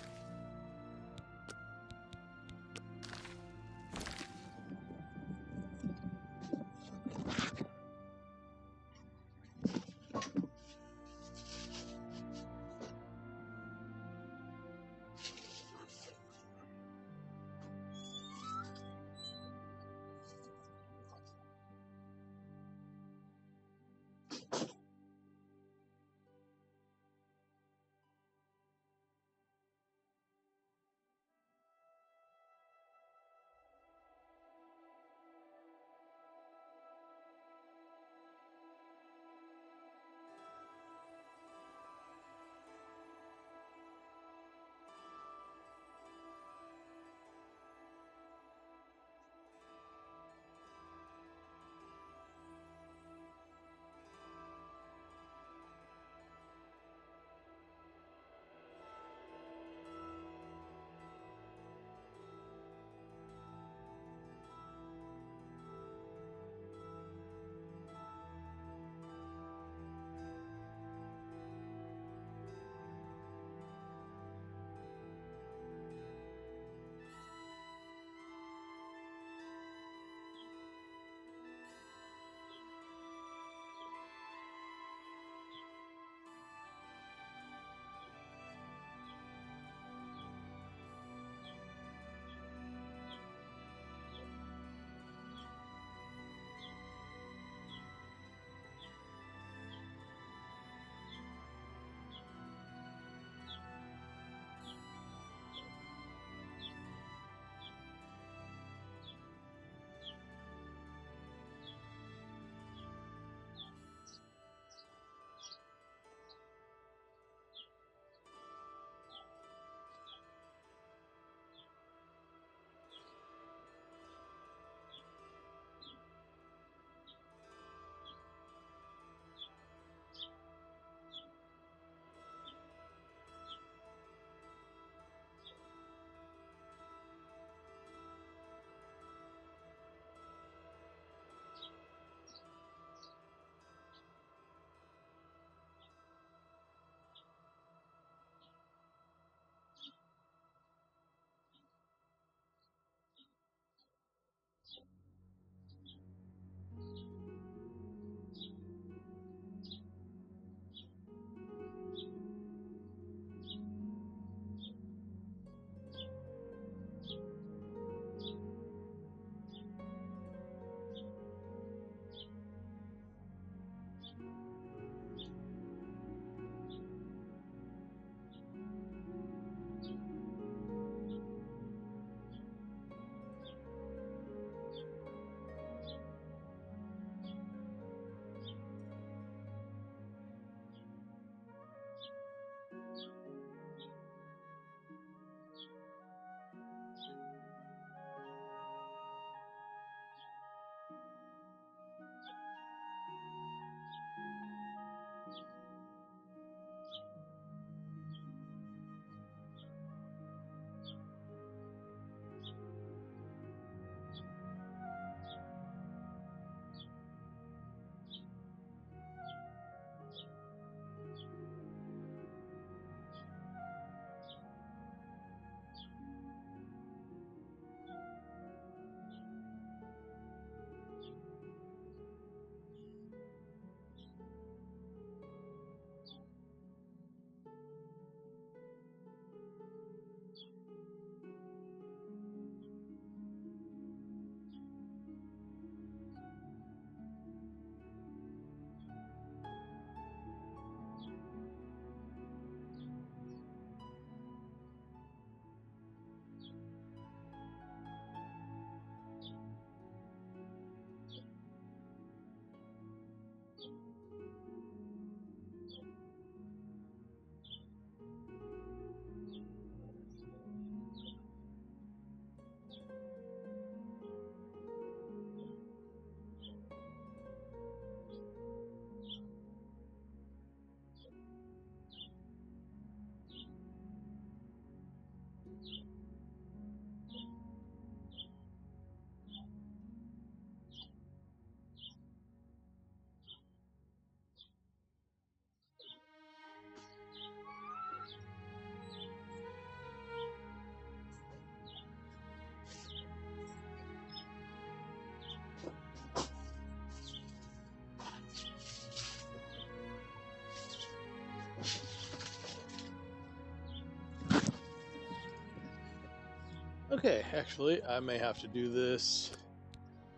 Okay, actually, I may have to do this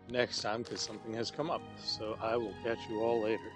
next time because something has come up. So I will catch you all later.